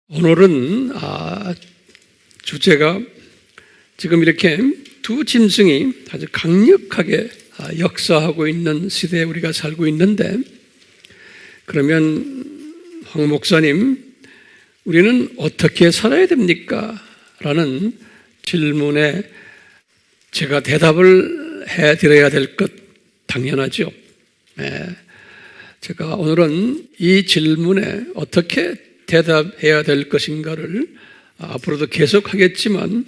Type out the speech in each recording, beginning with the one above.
오늘은 주제가 지금 이렇게 두 짐승이 아주 강력하게 역사하고 있는 시대에 우리가 살고 있는데, 그러면 황 목사님, 우리는 어떻게 살아야 됩니까? 라는 질문에 제가 대답을 해드려야 될 것 당연하죠. 제가 오늘은 이 질문에 어떻게 대답해야 될 것인가를 앞으로도 계속 하겠지만,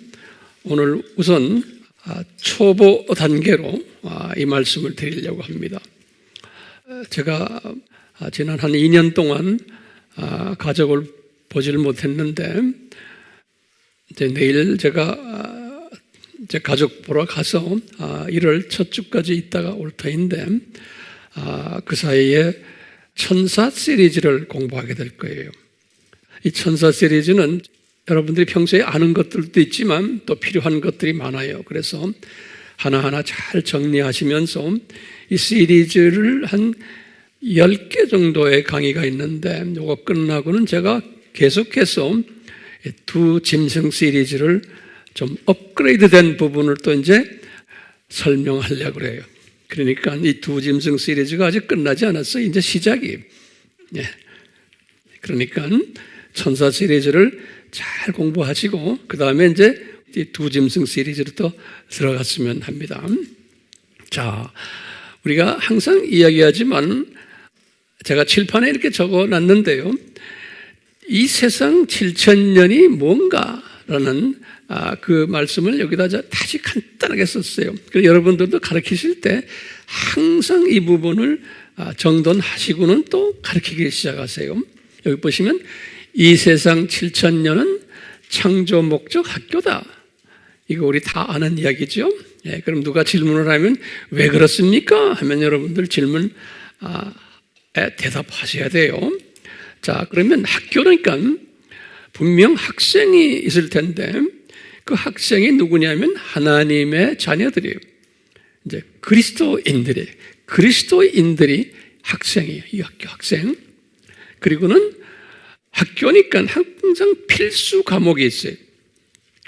오늘 우선 초보 단계로 이 말씀을 드리려고 합니다. 제가 지난 한 2년 동안 가족을 보질 못했는데, 이제 내일 제가 제 가족 보러 가서 1월 첫 주까지 있다가 올 터인데, 그 사이에 천사 시리즈를 공부하게 될 거예요. 이 천사 시리즈는 여러분들이 평소에 아는 것들도 있지만 또 필요한 것들이 많아요. 그래서 하나하나 잘 정리하시면서 이 시리즈를 한 10개 정도의 강의가 있는데, 이거 끝나고는 제가 계속해서 두 짐승 시리즈를 좀 업그레이드 된 부분을 또 이제 설명하려고 그래요. 그러니까 이 두 짐승 시리즈가 아직 끝나지 않았어요. 이제 시작이에요. 그러니까 천사 시리즈를 잘 공부하시고, 그 다음에 이제 이 두 짐승 시리즈로 또 들어갔으면 합니다. 자, 우리가 항상 이야기하지만 제가 칠판에 이렇게 적어 놨는데요. 이 세상 7,000년이 뭔가라는 그 말씀을 여기다 다시 간단하게 썼어요. 그래서 여러분들도 가르치실 때 항상 이 부분을 정돈하시고는 또 가르치기 시작하세요. 여기 보시면 이 세상 7,000년은 창조 목적 학교다. 이거 우리 다 아는 이야기죠. 그럼 누가 질문을 하면 왜 그렇습니까? 하면 여러분들 질문 대답하셔야 돼요. 자, 그러면 학교니까 분명 학생이 있을 텐데, 그 학생이 누구냐면 하나님의 자녀들이에요. 이제 그리스도인들이 학생이에요. 이 학교 학생. 그리고는 학교니까 항상 필수 과목이 있어요.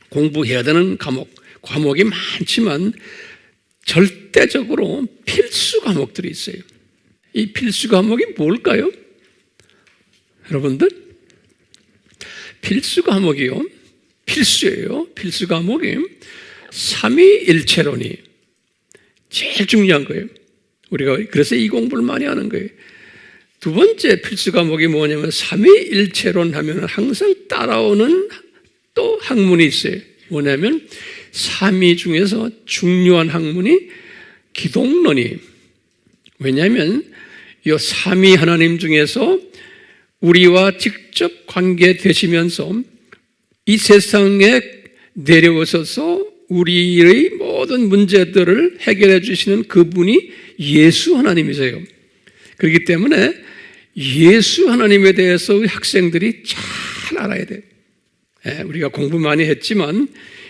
공부해야 되는 과목이 많지만 절대적으로 필수 과목들이 있어요. 이 필수 과목이 뭘까요? 여러분들, 필수 과목이요, 필수예요. 필수 과목이 삼위일체론이 제일 중요한 거예요. 우리가 그래서 이 공부를 많이 하는 거예요. 두 번째 필수 과목이 뭐냐면, 삼위일체론 하면 항상 따라오는 또 학문이 있어요. 뭐냐면 삼위 중에서 중요한 학문이 기독론이. 왜냐하면 이 삼위 하나님 중에서 우리와 직접 관계되시면서 이 세상에 내려오셔서 우리의 모든 문제들을 해결해 주시는 그분이 예수 하나님이세요. 그렇기 때문에 예수 하나님에 대해서 우리 학생들이 잘 알아야 돼요. 우리가 공부 많이 했지만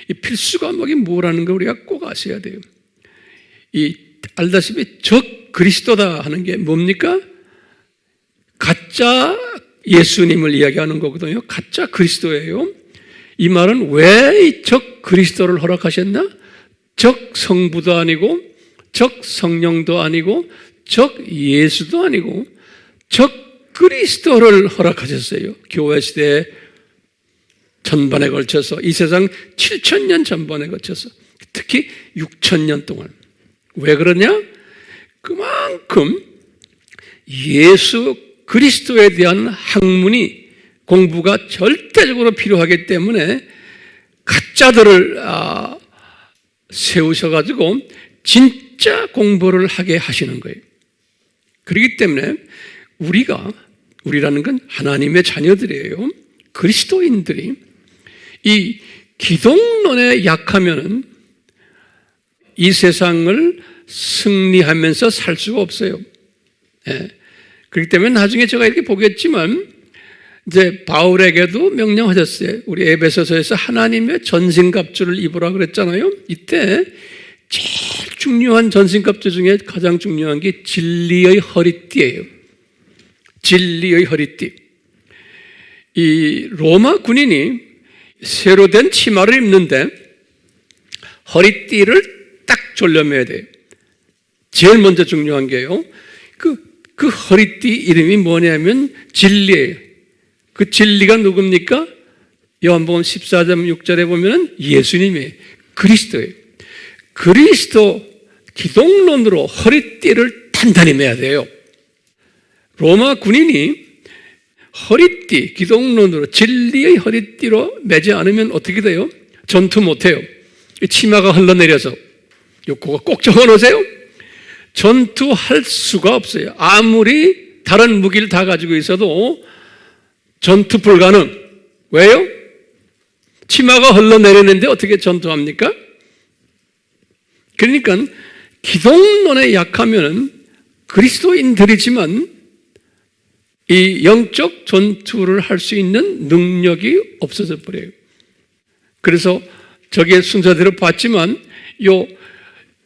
이 필수 과목이 뭐라는 거 우리가 꼭 아셔야 돼요. 이 알다시피 적 그리스도다 하는 게 뭡니까? 가짜 예수님을 이야기하는 거거든요. 가짜 그리스도예요. 이 말은 왜 이 적 그리스도를 허락하셨나? 적 성부도 아니고, 적 성령도 아니고, 적 예수도 아니고, 적 그리스도를 허락하셨어요. 교회 시대 전반에 걸쳐서, 이 세상 7,000년 전반에 걸쳐서, 특히 6,000년 동안. 왜 그러냐? 그만큼 예수 그리스도에 대한 학문이, 공부가 절대적으로 필요하기 때문에 가짜들을 세우셔가지고 진짜 공부를 하게 하시는 거예요. 그렇기 때문에 우리라는 건 하나님의 자녀들이에요. 그리스도인들이 이 기독론에 약하면은 이 세상을 승리하면서 살 수가 없어요. 그렇기 때문에 나중에 제가 이렇게 보겠지만, 이제 바울에게도 명령하셨어요. 우리 에베소서에서 하나님의 전신갑주를 입으라 그랬잖아요. 이때 제일 중요한 전신갑주 중에 가장 중요한 게 진리의 허리띠예요. 진리의 허리띠. 이 로마 군인이 새로 된 치마를 입는데 허리띠를 딱 졸려매야 돼요. 제일 먼저 중요한 게요. 그 허리띠 이름이 뭐냐면 진리예요. 그 진리가 누굽니까? 요한복음 14장 6절에 보면 예수님의 그리스도예요. 그리스도 기독론으로 허리띠를 단단히 매야 돼요. 로마 군인이 허리띠, 기독론으로 진리의 허리띠로 매지 않으면 어떻게 돼요? 전투 못해요. 치마가 흘러내려서 그거 꼭 적어놓으세요. 전투할 수가 없어요. 아무리 다른 무기를 다 가지고 있어도 전투 불가능. 왜요? 치마가 흘러내리는데 어떻게 전투합니까? 그러니까 기독론에 약하면 그리스도인들이지만 이 영적 전투를 할 수 있는 능력이 없어져 버려요. 그래서 저게 순서대로 봤지만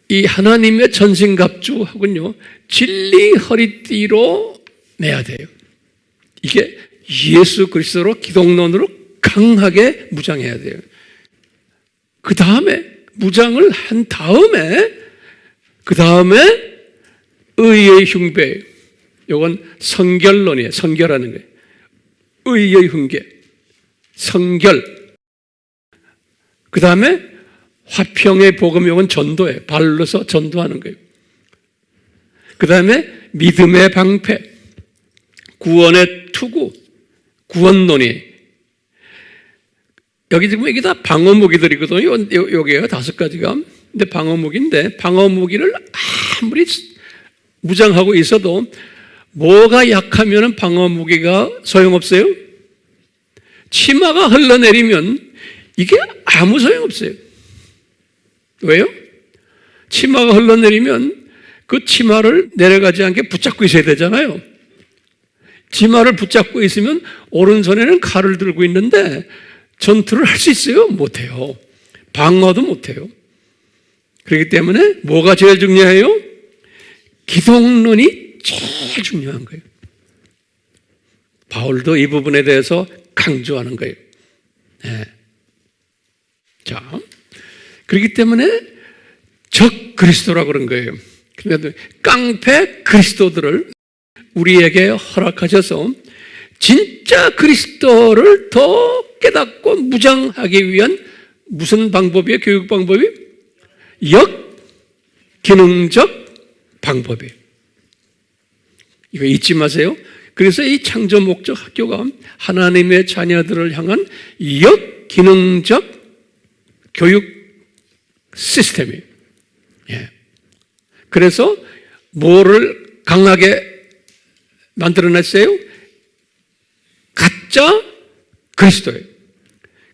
이 하나님의 전신갑주하고는요, 진리 허리띠로 매야 돼요. 이게 예수 그리스도로 기독론으로 강하게 무장해야 돼요. 그 다음에 무장을 한 다음에 의의 흉배. 이건 성결론이에요. 성결하는 거예요. 의의 흉계. 성결. 그 다음에 화평의 복음, 이건 전도예요. 발로서 전도하는 거예요. 그 다음에 믿음의 방패. 구원의 투구. 구원론이. 여기 지금 이게 다 방어무기들이거든요. 여기에요. 5가지가. 근데 방어무기인데, 방어무기를 아무리 무장하고 있어도 뭐가 약하면 방어무기가 소용없어요? 치마가 흘러내리면 이게 아무 소용없어요. 왜요? 치마가 흘러내리면 그 치마를 내려가지 않게 붙잡고 있어야 되잖아요. 치마를 붙잡고 있으면 오른손에는 칼을 들고 있는데 전투를 할 수 있어요? 못해요. 방어도 못해요. 그렇기 때문에 뭐가 제일 중요해요? 기독론이 제일 중요한 거예요. 바울도 이 부분에 대해서 강조하는 거예요. 네. 자, 그렇기 때문에 적 그리스도라고 그런 거예요. 그런데 깡패 그리스도들을 우리에게 허락하셔서 진짜 그리스도를 더 깨닫고 무장하기 위한 무슨 방법이에요? 교육 방법이? 역기능적 방법이에요. 이거 잊지 마세요. 그래서 이 창조 목적 학교가 하나님의 자녀들을 향한 역기능적 교육 시스템이에요. 예. 그래서 뭐를 강하게 만들어냈어요? 가짜 그리스도예요.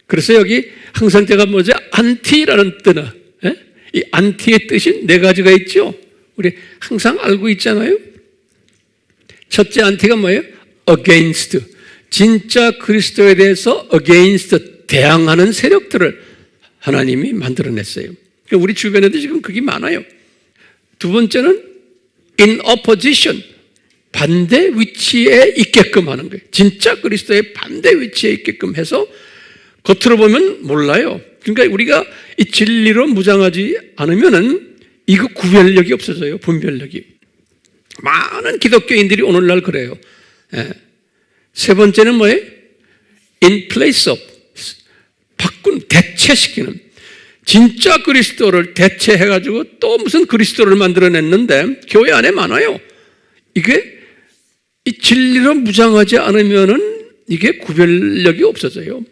그래서 여기 항상 제가 뭐죠? 안티라는 뜻은, 예? 이 안티의 뜻이 4가지가 있죠? 우리 항상 알고 있잖아요? 첫째 안티가 뭐예요? against. 진짜 그리스도에 대해서 against, 대항하는 세력들을 하나님이 만들어냈어요. 우리 주변에도 지금 그게 많아요. 두 번째는 in opposition, 반대 위치에 있게끔 하는 거예요. 진짜 그리스도의 반대 위치에 있게끔 해서 겉으로 보면 몰라요. 그러니까 우리가 이 진리로 무장하지 않으면은 이거 구별력이 없어져요. 분별력이. 많은 기독교인들이 오늘날 그래요. 예. 세 번째는 뭐예요? in place of, 대체시키는. 진짜 그리스도를 대체해가지고 또 무슨 그리스도를 만들어냈는데 교회 안에 많아요. 이게 이 진리로 무장하지 않으면은 이게 구별력이 없어져요.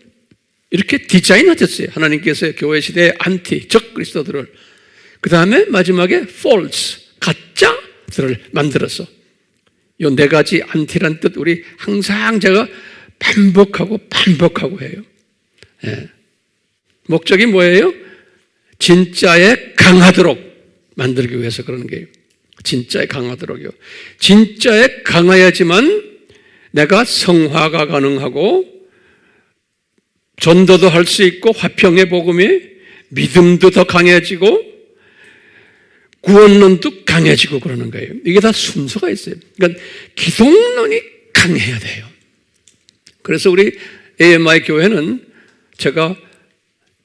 이렇게 디자인하셨어요. 하나님께서 교회 시대의 안티, 적 그리스도들을. 그 다음에 마지막에 false, 가짜들을 만들어서. 이 4가지 안티란 뜻 우리 항상 제가 반복하고 해요. 예. 목적이 뭐예요? 진짜에 강하도록 만들기 위해서 그러는 거예요. 진짜에 강하도록요. 진짜에 강해야지만 내가 성화가 가능하고 전도도 할 수 있고 화평의 복음이 믿음도 더 강해지고 구원론도 강해지고 그러는 거예요. 이게 다 순서가 있어요. 그러니까 기독론이 강해야 돼요. 그래서 우리 AMI 교회는 제가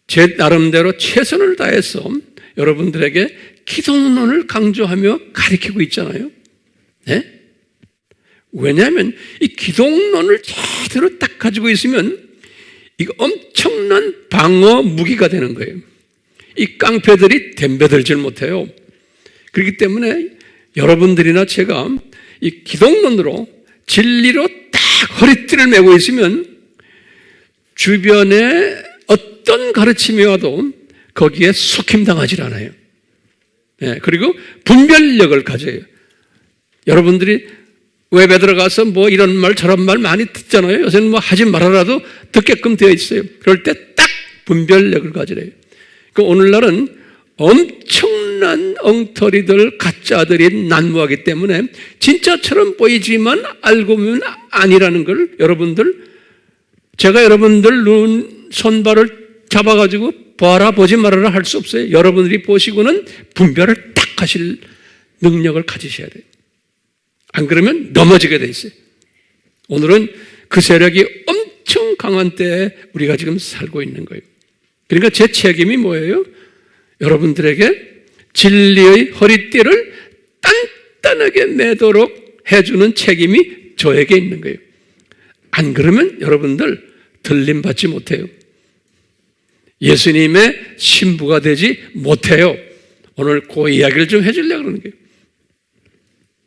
제 나름대로 최선을 다해서 여러분들에게 기독론을 강조하며 가르치고 있잖아요. 네? 왜냐하면 이 기독론을 제대로 딱 가지고 있으면 이거 엄청난 방어 무기가 되는 거예요. 이 깡패들이 덤벼들질 못해요. 그렇기 때문에 여러분들이나 제가 이 기독론으로 진리로 딱 허리띠를 메고 있으면 주변에 어떤 가르침이 와도 거기에 속힘당하지 않아요. 네, 그리고 분별력을 가져요. 여러분들이 웹에 들어가서 뭐 이런 말 저런 말 많이 듣잖아요. 요새는 뭐 하지 말아라도 듣게끔 되어 있어요. 그럴 때 딱 분별력을 가지래요. 그 오늘날은 엄청난 엉터리들, 가짜들이 난무하기 때문에 진짜처럼 보이지만 알고 보면 아니라는 걸 여러분들, 제가 여러분들 눈, 손발을 잡아가지고 봐라, 보지 말아라 할 수 없어요. 여러분들이 보시고는 분별을 딱 하실 능력을 가지셔야 돼요. 안 그러면 넘어지게 돼 있어요. 오늘은 그 세력이 엄청 강한 때에 우리가 지금 살고 있는 거예요. 그러니까 제 책임이 뭐예요? 여러분들에게 진리의 허리띠를 단단하게 매도록 해주는 책임이 저에게 있는 거예요. 안 그러면 여러분들 들림받지 못해요. 예수님의 신부가 되지 못해요. 오늘 그 이야기를 좀 해주려고 그러는 거예요.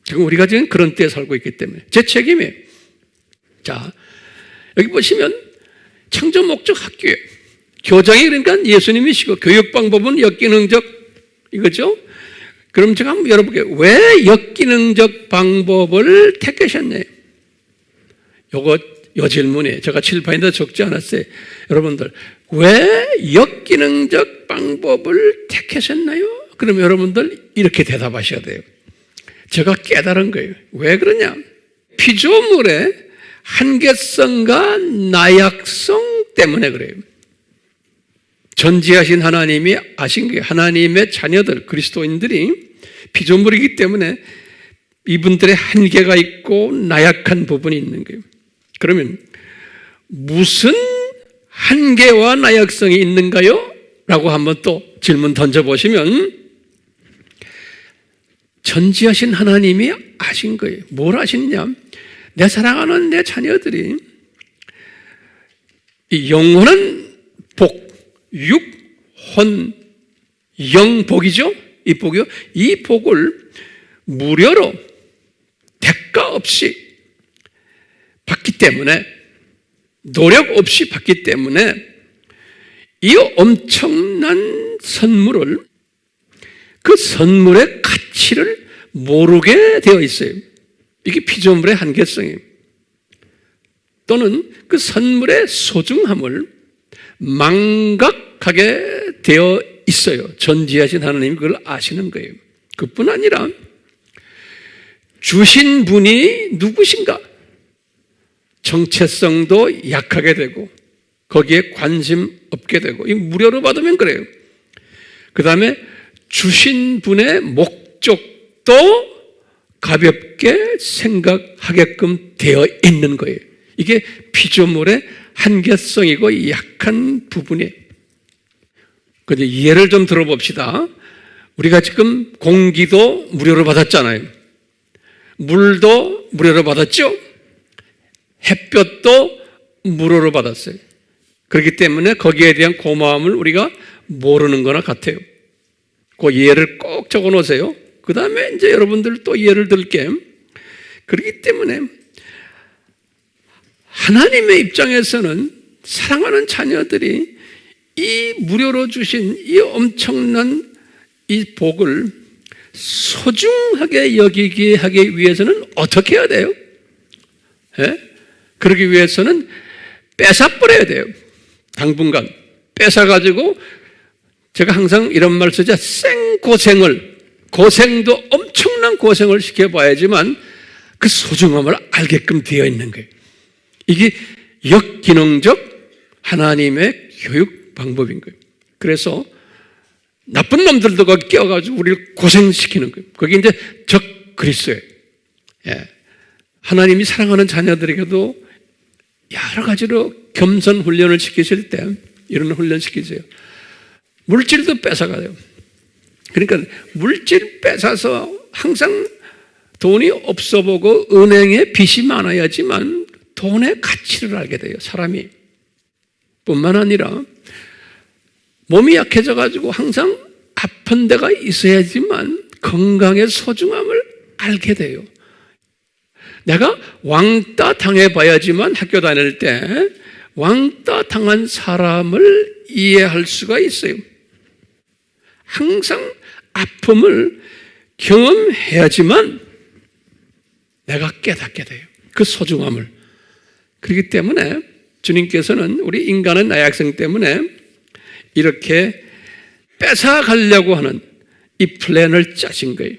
지금 우리가 지금 그런 때에 살고 있기 때문에 제 책임이에요. 자, 여기 보시면 창조 목적 학교예요. 교장이 그러니까 예수님이시고 교육 방법은 역기능적 이거죠. 그럼 제가 한번 열어볼게요. 왜 역기능적 방법을 택하셨나요? 요 질문에 제가 칠판에다 적지 않았어요. 여러분들 왜 역기능적 방법을 택하셨나요? 그럼 여러분들 이렇게 대답하셔야 돼요. 제가 깨달은 거예요. 왜 그러냐? 피조물의 한계성과 나약성 때문에 그래요. 전지하신 하나님이 아신 거예요. 하나님의 자녀들, 그리스도인들이 피조물이기 때문에 이분들의 한계가 있고 나약한 부분이 있는 거예요. 그러면 무슨 한계와 나약성이 있는가요? 라고 한번 또 질문 던져보시면 전지하신 하나님이 아신 거예요. 뭘 아시느냐? 내 사랑하는 내 자녀들이 이 영원한 복, 육, 혼, 영 복이죠? 이 복이요. 이 복을 무료로 대가 없이 받기 때문에, 노력 없이 받기 때문에 이 엄청난 선물을, 그 선물의 가치를 모르게 되어 있어요. 이게 피조물의 한계성이에요. 또는 그 선물의 소중함을 망각하게 되어 있어요. 전지하신 하나님이 그걸 아시는 거예요. 그뿐 아니라 주신 분이 누구신가? 정체성도 약하게 되고 거기에 관심 없게 되고, 이 무료로 받으면 그래요. 그 다음에 주신 분의 목적도 가볍게 생각하게끔 되어 있는 거예요. 이게 피조물의 한계성이고 약한 부분이에요. 근데 예를 좀 들어봅시다. 우리가 지금 공기도 무료로 받았잖아요. 물도 무료로 받았죠? 햇볕도 무료로 받았어요. 그렇기 때문에 거기에 대한 고마움을 우리가 모르는 거나 같아요. 그 예를 꼭 적어 놓으세요. 그 다음에 이제 여러분들 또 예를 들게. 그렇기 때문에 하나님의 입장에서는 사랑하는 자녀들이 이 무료로 주신 이 엄청난 이 복을 소중하게 여기게 하기 위해서는 어떻게 해야 돼요? 예? 그러기 위해서는 뺏어버려야 돼요. 당분간 뺏어가지고, 제가 항상 이런 말 쓰죠. 고생도 엄청난 고생을 시켜봐야지만 그 소중함을 알게끔 되어 있는 거예요. 이게 역기능적 하나님의 교육 방법인 거예요. 그래서 나쁜 놈들도 거기 끼어가지고 우리를 고생시키는 거예요. 그게 이제 적 그리스도예요. 예. 하나님이 사랑하는 자녀들에게도 여러 가지로 겸손 훈련을 시키실 때 이런 훈련 시키세요. 물질도 뺏어가요. 그러니까 물질 뺏어서 항상 돈이 없어 보고 은행에 빚이 많아야지만 돈의 가치를 알게 돼요, 사람이. 뿐만 아니라 몸이 약해져 가지고 항상 아픈 데가 있어야지만 건강의 소중함을 알게 돼요. 내가 왕따 당해봐야지만 학교 다닐 때 왕따 당한 사람을 이해할 수가 있어요. 항상 아픔을 경험해야지만 내가 깨닫게 돼요. 그 소중함을. 그렇기 때문에 주님께서는 우리 인간의 나약성 때문에 이렇게 뺏어가려고 하는 이 플랜을 짜신 거예요.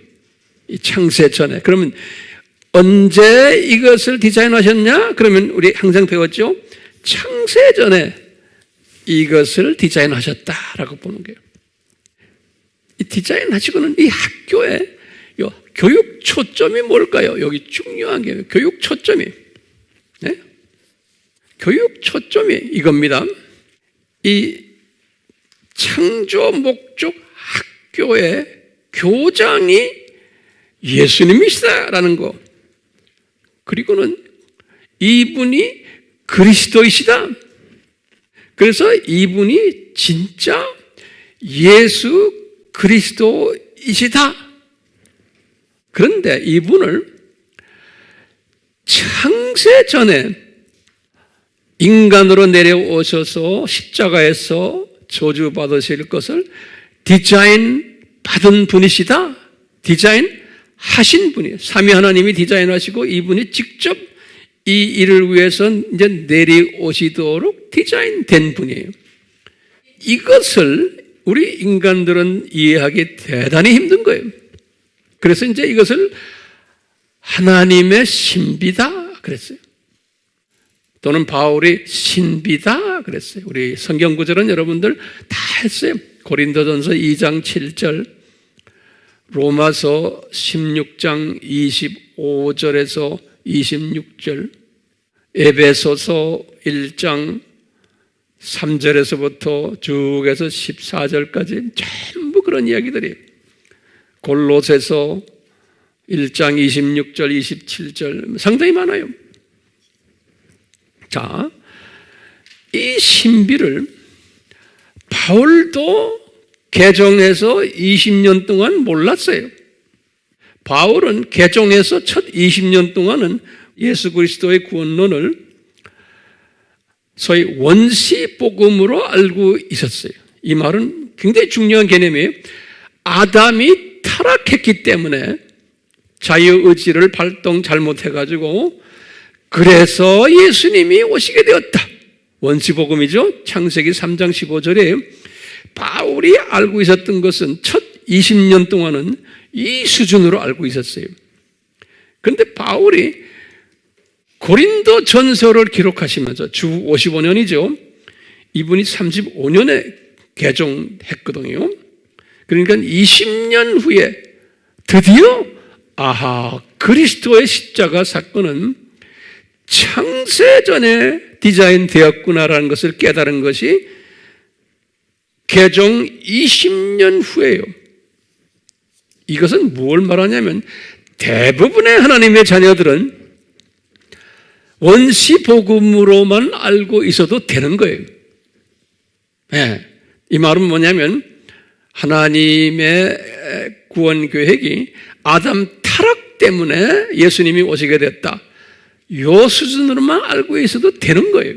이 창세 전에. 그러면 언제 이것을 디자인하셨냐? 그러면 우리 항상 배웠죠? 창세 전에 이것을 디자인하셨다라고 보는 거예요. 이 디자인하시고는 이 학교에 교육 초점이 뭘까요? 여기 중요한 게 교육 초점이. 네? 교육 초점이 이겁니다. 이 창조 목적 학교의 교장이 예수님이시다라는 거. 그리고는 이분이 그리스도이시다. 그래서 이분이 진짜 예수 그리스도이시다. 그런데 이분을 창세 전에 인간으로 내려오셔서 십자가에서 저주 받으실 것을 디자인 받은 분이시다. 디자인 하신 분이에요. 삼위 하나님이 디자인하시고 이분이 직접 이 일을 위해서 이제 내려오시도록 디자인된 분이에요. 이것을 우리 인간들은 이해하기 대단히 힘든 거예요. 그래서 이제 이것을 하나님의 신비다 그랬어요. 또는 바울이 신비다 그랬어요. 우리 성경 구절은 여러분들 다 했어요. 고린도전서 2장 7절, 로마서 16장 25절에서 26절, 에베소서 1장 3절에서부터 쭉 해서 14절까지 전부 그런 이야기들이, 골로새서 1장 26절, 27절 상당히 많아요. 자, 이 신비를 바울도 개종해서 20년 동안 몰랐어요. 바울은 개종해서 첫 20년 동안은 예수 그리스도의 구원론을 소위 원시복음으로 알고 있었어요. 이 말은 굉장히 중요한 개념이에요. 아담이 타락했기 때문에 자유의지를 발동 잘못해가지고 그래서 예수님이 오시게 되었다. 원시복음이죠. 창세기 3장 15절에 바울이 알고 있었던 것은 첫 20년 동안은 이 수준으로 알고 있었어요. 그런데 바울이 고린도 전서를 기록하시면서 주 55년이죠. 이분이 35년에 개종했거든요. 그러니까 20년 후에 드디어 그리스도의 십자가 사건은 창세전에 디자인되었구나라는 것을 깨달은 것이 개종 20년 후예요. 이것은 뭘 말하냐면 대부분의 하나님의 자녀들은 원시복음으로만 알고 있어도 되는 거예요. 네. 이 말은 뭐냐면 하나님의 구원 계획이 아담 타락 때문에 예수님이 오시게 됐다. 이 수준으로만 알고 있어도 되는 거예요.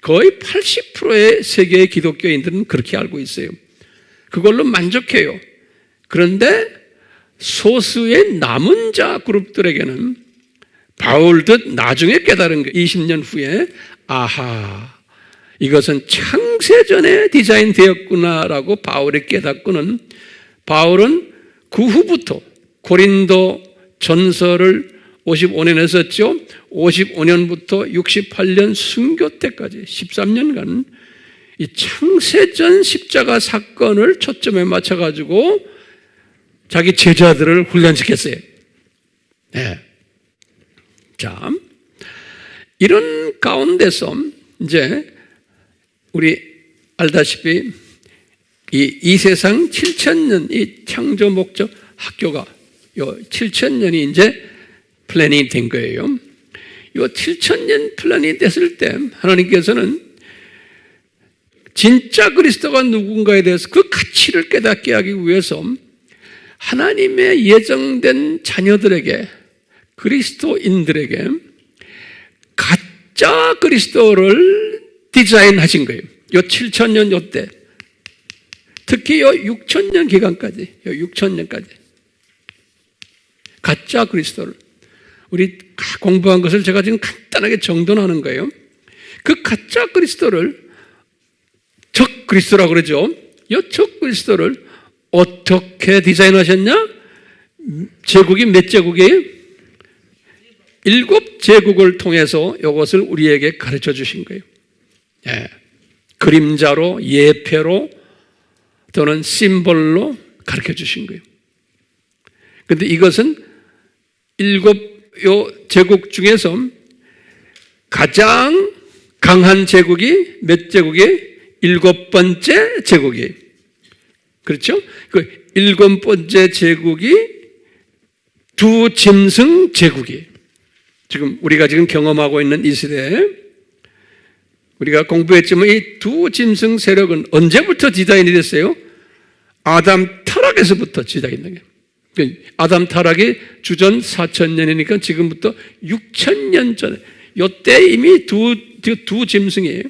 거의 80%의 세계의 기독교인들은 그렇게 알고 있어요. 그걸로 만족해요. 그런데 소수의 남은 자 그룹들에게는 바울도 나중에 깨달은 거 20년 후에 이것은 창세전에 디자인되었구나라고 바울이 깨닫고는 바울은 그 후부터 고린도 전서를 55년 했었죠. 55년부터 68년 순교 때까지 13년간 이 창세전 십자가 사건을 초점에 맞춰가지고 자기 제자들을 훈련시켰어요. 네. 자, 이런 가운데서 이제 우리 알다시피 이 세상 7,000년 이 창조 목적 학교가 요 7,000년이 이제 플랜이 된 거예요. 요 7,000년 플랜이 됐을 때 하나님께서는 진짜 그리스도가 누군가에 대해서 그 가치를 깨닫게 하기 위해서 하나님의 예정된 자녀들에게, 그리스도인들에게 가짜 그리스도를 디자인하신 거예요. 요 7,000년 요 때, 특히 요 6,000년 기간까지, 요 6,000년까지 가짜 그리스도를, 우리 공부한 것을 제가 지금 간단하게 정돈하는 거예요. 그 가짜 그리스도를 적 그리스도라고 그러죠. 이 적 그리스도를 어떻게 디자인하셨냐? 제국이 몇 제국이에요? 7제국을 통해서 이것을 우리에게 가르쳐 주신 거예요. 예. 그림자로, 예표로 또는 심볼로 가르쳐 주신 거예요. 그런데 이것은 7제국 중에서 가장 강한 제국이 몇 제국이에요? 7번째 제국이에요. 그렇죠? 그 7번째 제국이 두 짐승 제국이에요. 지금 우리가 지금 경험하고 있는 이 시대에 우리가 공부했지만 이 두 짐승 세력은 언제부터 디자인이 됐어요? 아담 타락에서부터 디자인이 된 거예요. 아담 타락이 주전 4,000년이니까 지금부터 6,000년 전에 이때 이미 두 짐승이에요.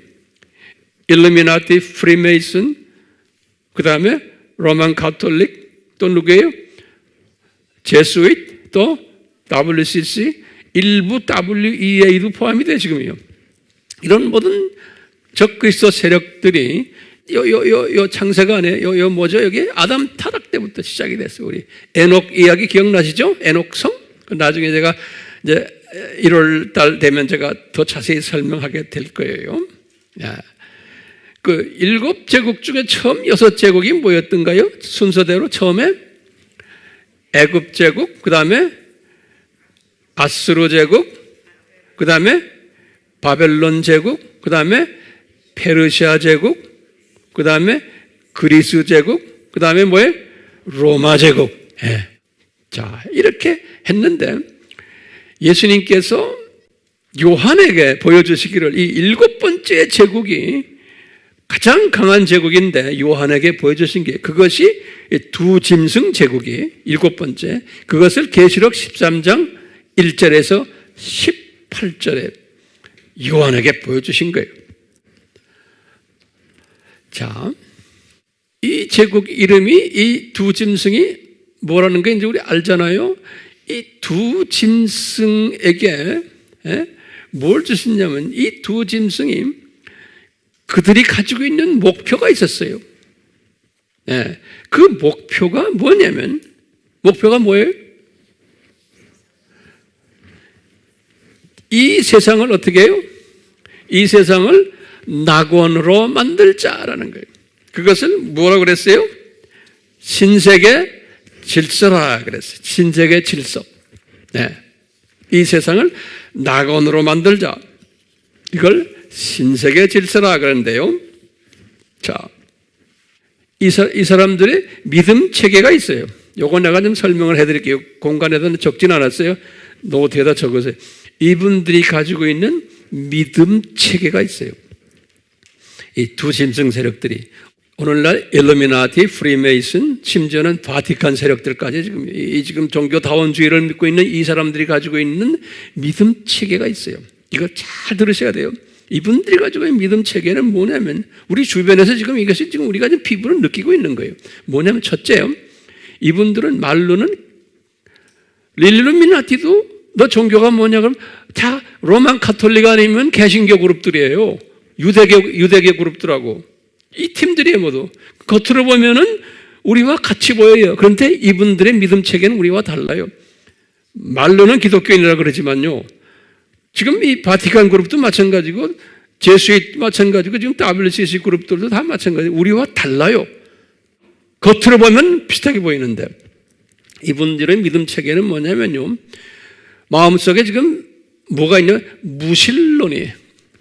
일루미나티, 프리메이슨, 그 다음에 로만 가톨릭, 또 누구예요? 제수잇, 또 WCC, 일부 WEA도 포함이 돼요, 지금요. 이런 모든 적그리스도 세력들이 요 창세간에 뭐죠? 여기 아담 타락 때부터 시작이 됐어요. 우리 에녹 이야기 기억나시죠? 에녹성? 나중에 제가 이제 1월 달 되면 제가 더 자세히 설명하게 될 거예요. 그 7제국 중에 처음 6제국이 뭐였던가요? 순서대로 처음에 애굽 제국, 그 다음에 아스루 제국, 그 다음에 바벨론 제국, 그 다음에 페르시아 제국, 그 다음에 그리스 제국, 그 다음에 뭐예요? 로마 제국. 예. 자, 이렇게 했는데 예수님께서 요한에게 보여주시기를 이 7번째 제국이 가장 강한 제국인데 요한에게 보여주신 게 그것이 두 짐승 제국이 7번째, 그것을 계시록 13장 1절에서 18절에 요한에게 보여주신 거예요. 자, 이 제국 이름이 이 두 짐승이 뭐라는 게 이제 우리 알잖아요. 이 두 짐승에게 뭘 주셨냐면 이 두 짐승이 그들이 가지고 있는 목표가 있었어요. 그 목표가 뭐냐면, 목표가 뭐예요? 이 세상을 어떻게 해요? 이 세상을 낙원으로 만들자라는 거예요. 그것을 뭐라고 그랬어요? 신세계 질서라 그랬어요. 신세계 질서. 이 세상을 낙원으로 만들자. 이걸 신세계 질서라 그러는데요. 자, 이 사람들의 믿음 체계가 있어요. 요거 내가 좀 설명을 해드릴게요. 공간에다 적진 않았어요. 노트에다 적으세요. 이분들이 가지고 있는 믿음 체계가 있어요. 이 두 짐승 세력들이 오늘날 일루미나티, 프리메이슨, 심지어는 바티칸 세력들까지 지금 종교다원주의를 믿고 있는 이 사람들이 가지고 있는 믿음 체계가 있어요. 이걸 잘 들으셔야 돼요. 이분들이 가지고 있는 믿음 체계는 뭐냐면 우리 주변에서 지금 이것이 지금 우리가 지금 피부로 느끼고 있는 거예요. 뭐냐면 첫째요. 이분들은 말로는 일루미나티도 너 종교가 뭐냐 그럼 다 로만 가톨릭 아니면 개신교 그룹들이에요. 유대교 그룹들하고 이 팀들이에요 모두. 겉으로 보면은 우리와 같이 보여요. 그런데 이분들의 믿음 체계는 우리와 달라요. 말로는 기독교인이라고 그러지만요. 지금 이 바티칸 그룹도 마찬가지고 제수잇 마찬가지고 지금 WCC 그룹들도 다 마찬가지고 우리와 달라요. 겉으로 보면 비슷하게 보이는데 이분들의 믿음 체계는 뭐냐면요. 마음속에 지금 뭐가 있냐? 무신론이.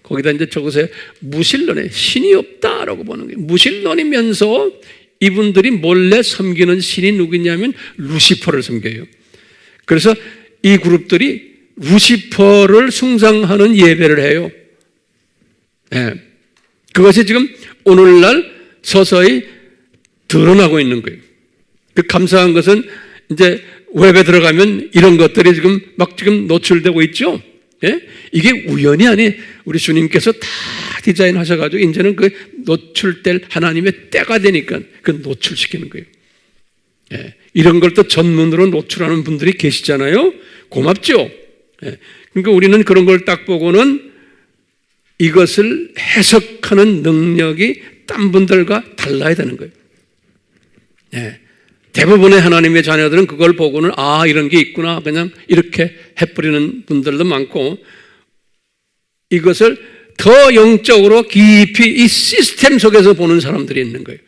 거기다 이제 적으세요. 무신론에 신이 없다라고 보는 거예요. 무신론이면서 이분들이 몰래 섬기는 신이 누구냐면 루시퍼를 섬겨요. 그래서 이 그룹들이 루시퍼를 숭상하는 예배를 해요. 네. 그것이 지금 오늘날 서서히 드러나고 있는 거예요. 그 감사한 것은 이제 웹에 들어가면 이런 것들이 지금 노출되고 있죠. 예? 이게 우연이 아니, 우리 주님께서 다 디자인하셔가지고 이제는 그 노출될 하나님의 때가 되니까 그 노출시키는 거예요. 예. 이런 걸 또 전문으로 노출하는 분들이 계시잖아요. 고맙죠. 예. 그러니까 우리는 그런 걸 딱 보고는 이것을 해석하는 능력이 딴 분들과 달라야 되는 거예요. 예. 대부분의 하나님의 자녀들은 그걸 보고는 이런 게 있구나 그냥 이렇게 해버리는 분들도 많고, 이것을 더 영적으로 깊이 이 시스템 속에서 보는 사람들이 있는 거예요.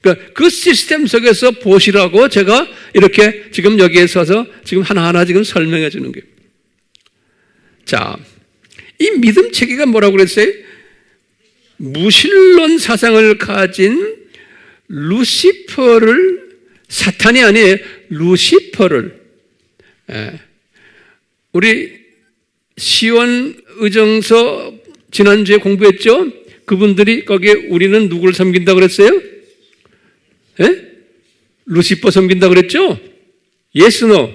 그러니까 그 시스템 속에서 보시라고 제가 이렇게 지금 여기에 서서 지금 하나하나 지금 설명해 주는 거예요. 자, 이 믿음 체계가 뭐라고 그랬어요? 무신론 사상을 가진 루시퍼를, 사탄이 아니에요. 루시퍼를. 우리 시원의정서 지난주에 공부했죠? 그분들이 거기에 우리는 누구를 섬긴다 그랬어요? 루시퍼 섬긴다 그랬죠? Yes, no.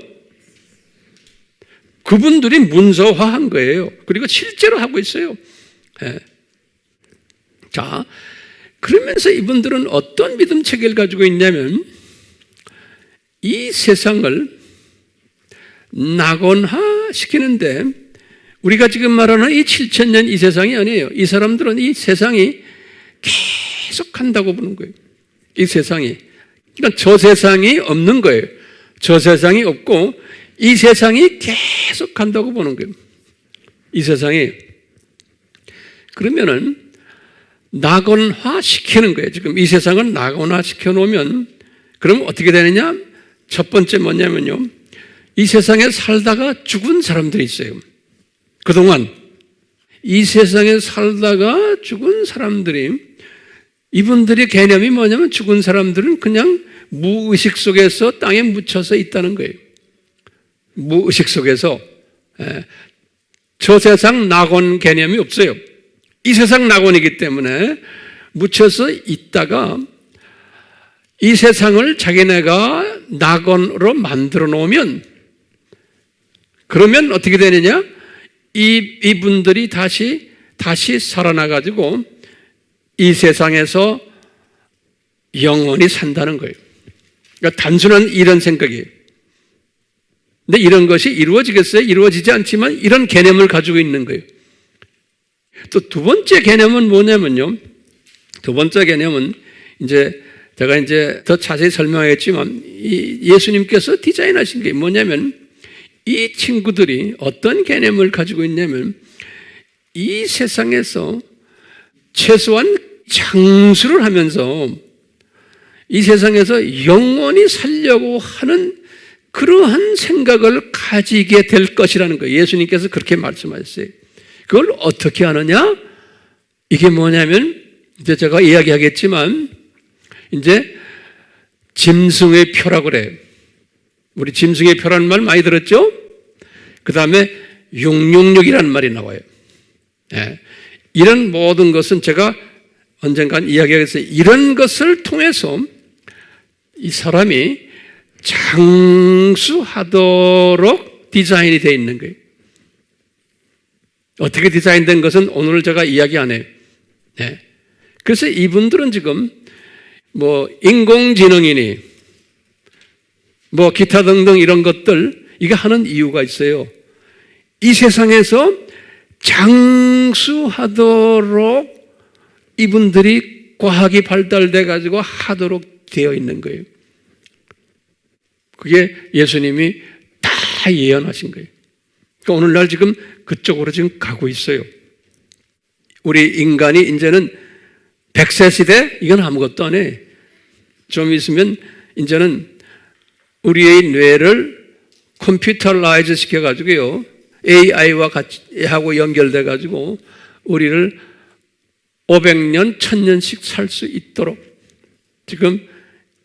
그분들이 문서화한 거예요. 그리고 실제로 하고 있어요. 자, 그러면서 이분들은 어떤 믿음 체계를 가지고 있냐면, 이 세상을 낙원화 시키는데, 우리가 지금 말하는 이 7000년 이 세상이 아니에요. 이 사람들은 이 세상이 계속 한다고 보는 거예요. 이 세상이. 그러니까 저 세상이 없는 거예요. 저 세상이 없고 이 세상이 계속 간다고 보는 거예요. 이 세상이. 그러면은 낙원화 시키는 거예요. 지금 이 세상을 낙원화 시켜놓으면 그럼 어떻게 되느냐? 첫 번째 뭐냐면요, 이 세상에 살다가 죽은 사람들이 있어요. 그동안 이 세상에 살다가 죽은 사람들이, 이분들의 개념이 뭐냐면 죽은 사람들은 그냥 무의식 속에서 땅에 묻혀서 있다는 거예요. 무의식 속에서. 저 세상 낙원 개념이 없어요. 이 세상 낙원이기 때문에 묻혀서 있다가 이 세상을 자기네가 낙원으로 만들어 놓으면, 그러면 어떻게 되느냐? 이분들이 다시 살아나가지고 이 세상에서 영원히 산다는 거예요. 그러니까 단순한 이런 생각이에요. 근데 이런 것이 이루어지겠어요? 이루어지지 않지만 이런 개념을 가지고 있는 거예요. 또 두 번째 개념은 뭐냐면요, 두 번째 개념은 제가 더 자세히 설명하겠지만, 예수님께서 디자인하신 게 뭐냐면, 이 친구들이 어떤 개념을 가지고 있냐면, 이 세상에서 최소한 장수를 하면서 이 세상에서 영원히 살려고 하는 그러한 생각을 가지게 될 것이라는 거예요. 예수님께서 그렇게 말씀하셨어요. 그걸 어떻게 하느냐? 이게 뭐냐면, 이제 제가 이야기하겠지만, 이제 짐승의 표라고 그래요. 우리 짐승의 표라는 말 많이 들었죠? 그 다음에 666이라는 말이 나와요. 이런 모든 것은 제가 언젠간 이야기하겠어요. 이런 것을 통해서 이 사람이 장수하도록 디자인이 되어 있는 거예요. 어떻게 디자인된 것은 오늘 제가 이야기 안 해요. 그래서 이분들은 지금 인공지능이니 기타 등등 이런 것들, 이거 하는 이유가 있어요. 이 세상에서 장수하도록 이분들이 과학이 발달돼 가지고 하도록 되어 있는 거예요. 그게 예수님이 다 예언하신 거예요. 그러니까 오늘날 지금 그쪽으로 지금 가고 있어요. 우리 인간이 이제는 100세 시대, 이건 아무것도 안 해. 좀 있으면 이제는 우리의 뇌를 컴퓨터라이즈 시켜가지고요, AI와 같이 하고 연결돼 가지고 우리를 500년, 1000년씩 살 수 있도록 지금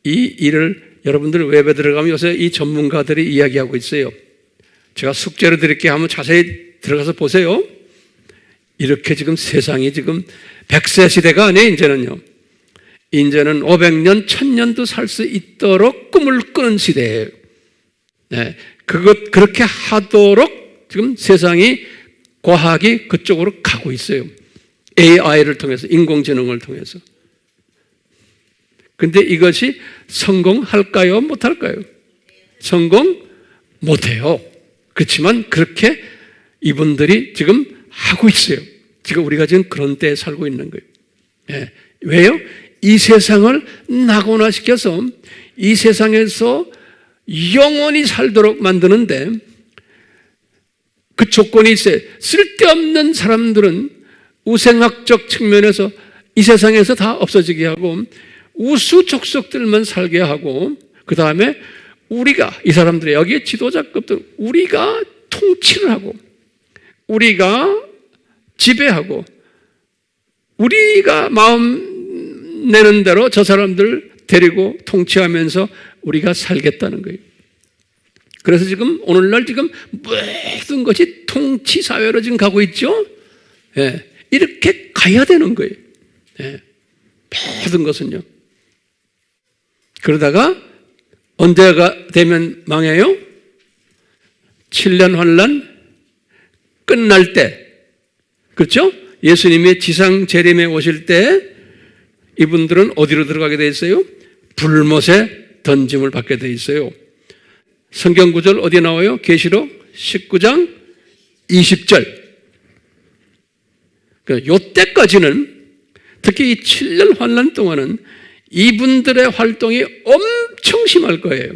이 일을 여러분들 웹에 들어가면 요새 이 전문가들이 이야기하고 있어요. 제가 숙제로 드릴게요. 한번 자세히 들어가서 보세요. 이렇게 지금 세상이 지금 100세 시대가 아니에요. 이제는 500년, 1000년도 살 수 있도록 꿈을 꾸는 시대예요. 네, 그렇게 하도록 지금 세상이 과학이 그쪽으로 가고 있어요. AI를 통해서, 인공지능을 통해서. 근데 이것이 성공할까요? 못할까요? 성공 못해요. 그렇지만 그렇게 이분들이 지금 하고 있어요. 지금 우리가 지금 그런 때에 살고 있는 거예요. 예. 왜요? 이 세상을 낙원화시켜서 이 세상에서 영원히 살도록 만드는데 그 조건이 있어요. 쓸데없는 사람들은 우생학적 측면에서 이 세상에서 다 없어지게 하고 우수족속들만 살게 하고 그 다음에 우리가 이 사람들의 여기에 지도자급들 우리가 통치를 하고 우리가 지배하고 우리가 마음 내는 대로 저 사람들 데리고 통치하면서 우리가 살겠다는 거예요. 그래서 지금 오늘날 지금 모든 것이 통치 사회로 지금 가고 있죠. 예, 이렇게 가야 되는 거예요. 예, 모든 것은요. 그러다가 언제가 되면 망해요? 7년 환란 끝날 때, 그렇죠? 예수님의 지상 재림에 오실 때 이분들은 어디로 들어가게 돼 있어요? 불못에 던짐을 받게 돼 있어요. 성경 구절 어디 나와요? 계시록 19장 20절. 요때까지는 특히 이 7년 환란 동안은 이분들의 활동이 엄청 심할 거예요.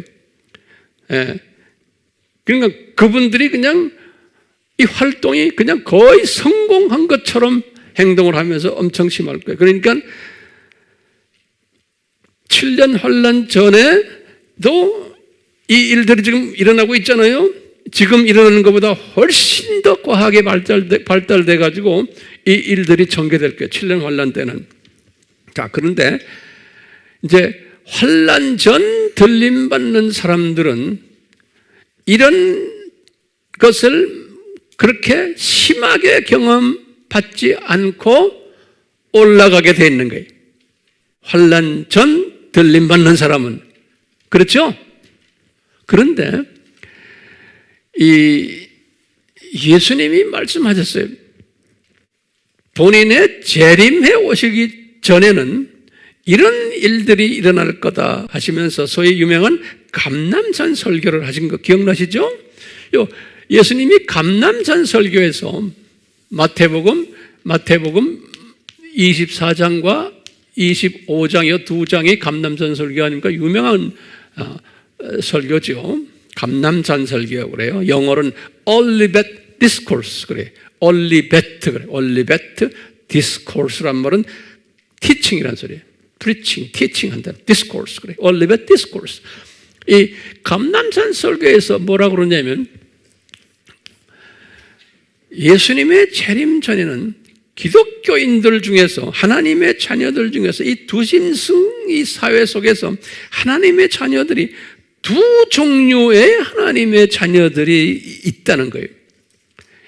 예. 그러니까 그분들이 그냥 이 활동이 그냥 거의 성공한 것처럼 행동을 하면서 엄청 심할 거예요. 그러니까 7년 환란 전에도 이 일들이 지금 일어나고 있잖아요. 지금 일어나는 것보다 훨씬 더 과학이 발달돼 가지고 이 일들이 전개될 거예요. 7년 환란 때는. 자, 그런데 이제 환란 전 들림 받는 사람들은 이런 것을 그렇게 심하게 경험받지 않고 올라가게 돼 있는 거예요. 환란 전 들림 받는 사람은. 그렇죠? 그런데 이 예수님이 말씀하셨어요. 본인의 재림해 오시기 전에는 이런 일들이 일어날 거다 하시면서 소위 유명한 감람산 설교를 하신 거 기억나시죠? 예수님이 감람산 설교에서 마태복음 24장과 25장 이 두 장이 감람산 설교 아닙니까? 유명한 설교죠. 감람산 설교라고 그래요. 영어로는 Olivet Discourse 그래요. Olivet 그래요. Olivet Discourse란 말은 teaching이라는 소리예요. Preaching, teaching 한다는 Discourse 그래요. Olivet Discourse. 이 감람산 설교에서 뭐라고 그러냐면 예수님의 재림 전에는 기독교인들 중에서 하나님의 자녀들 중에서 이 두신승 이 사회 속에서 하나님의 자녀들이 두 종류의 하나님의 자녀들이 있다는 거예요.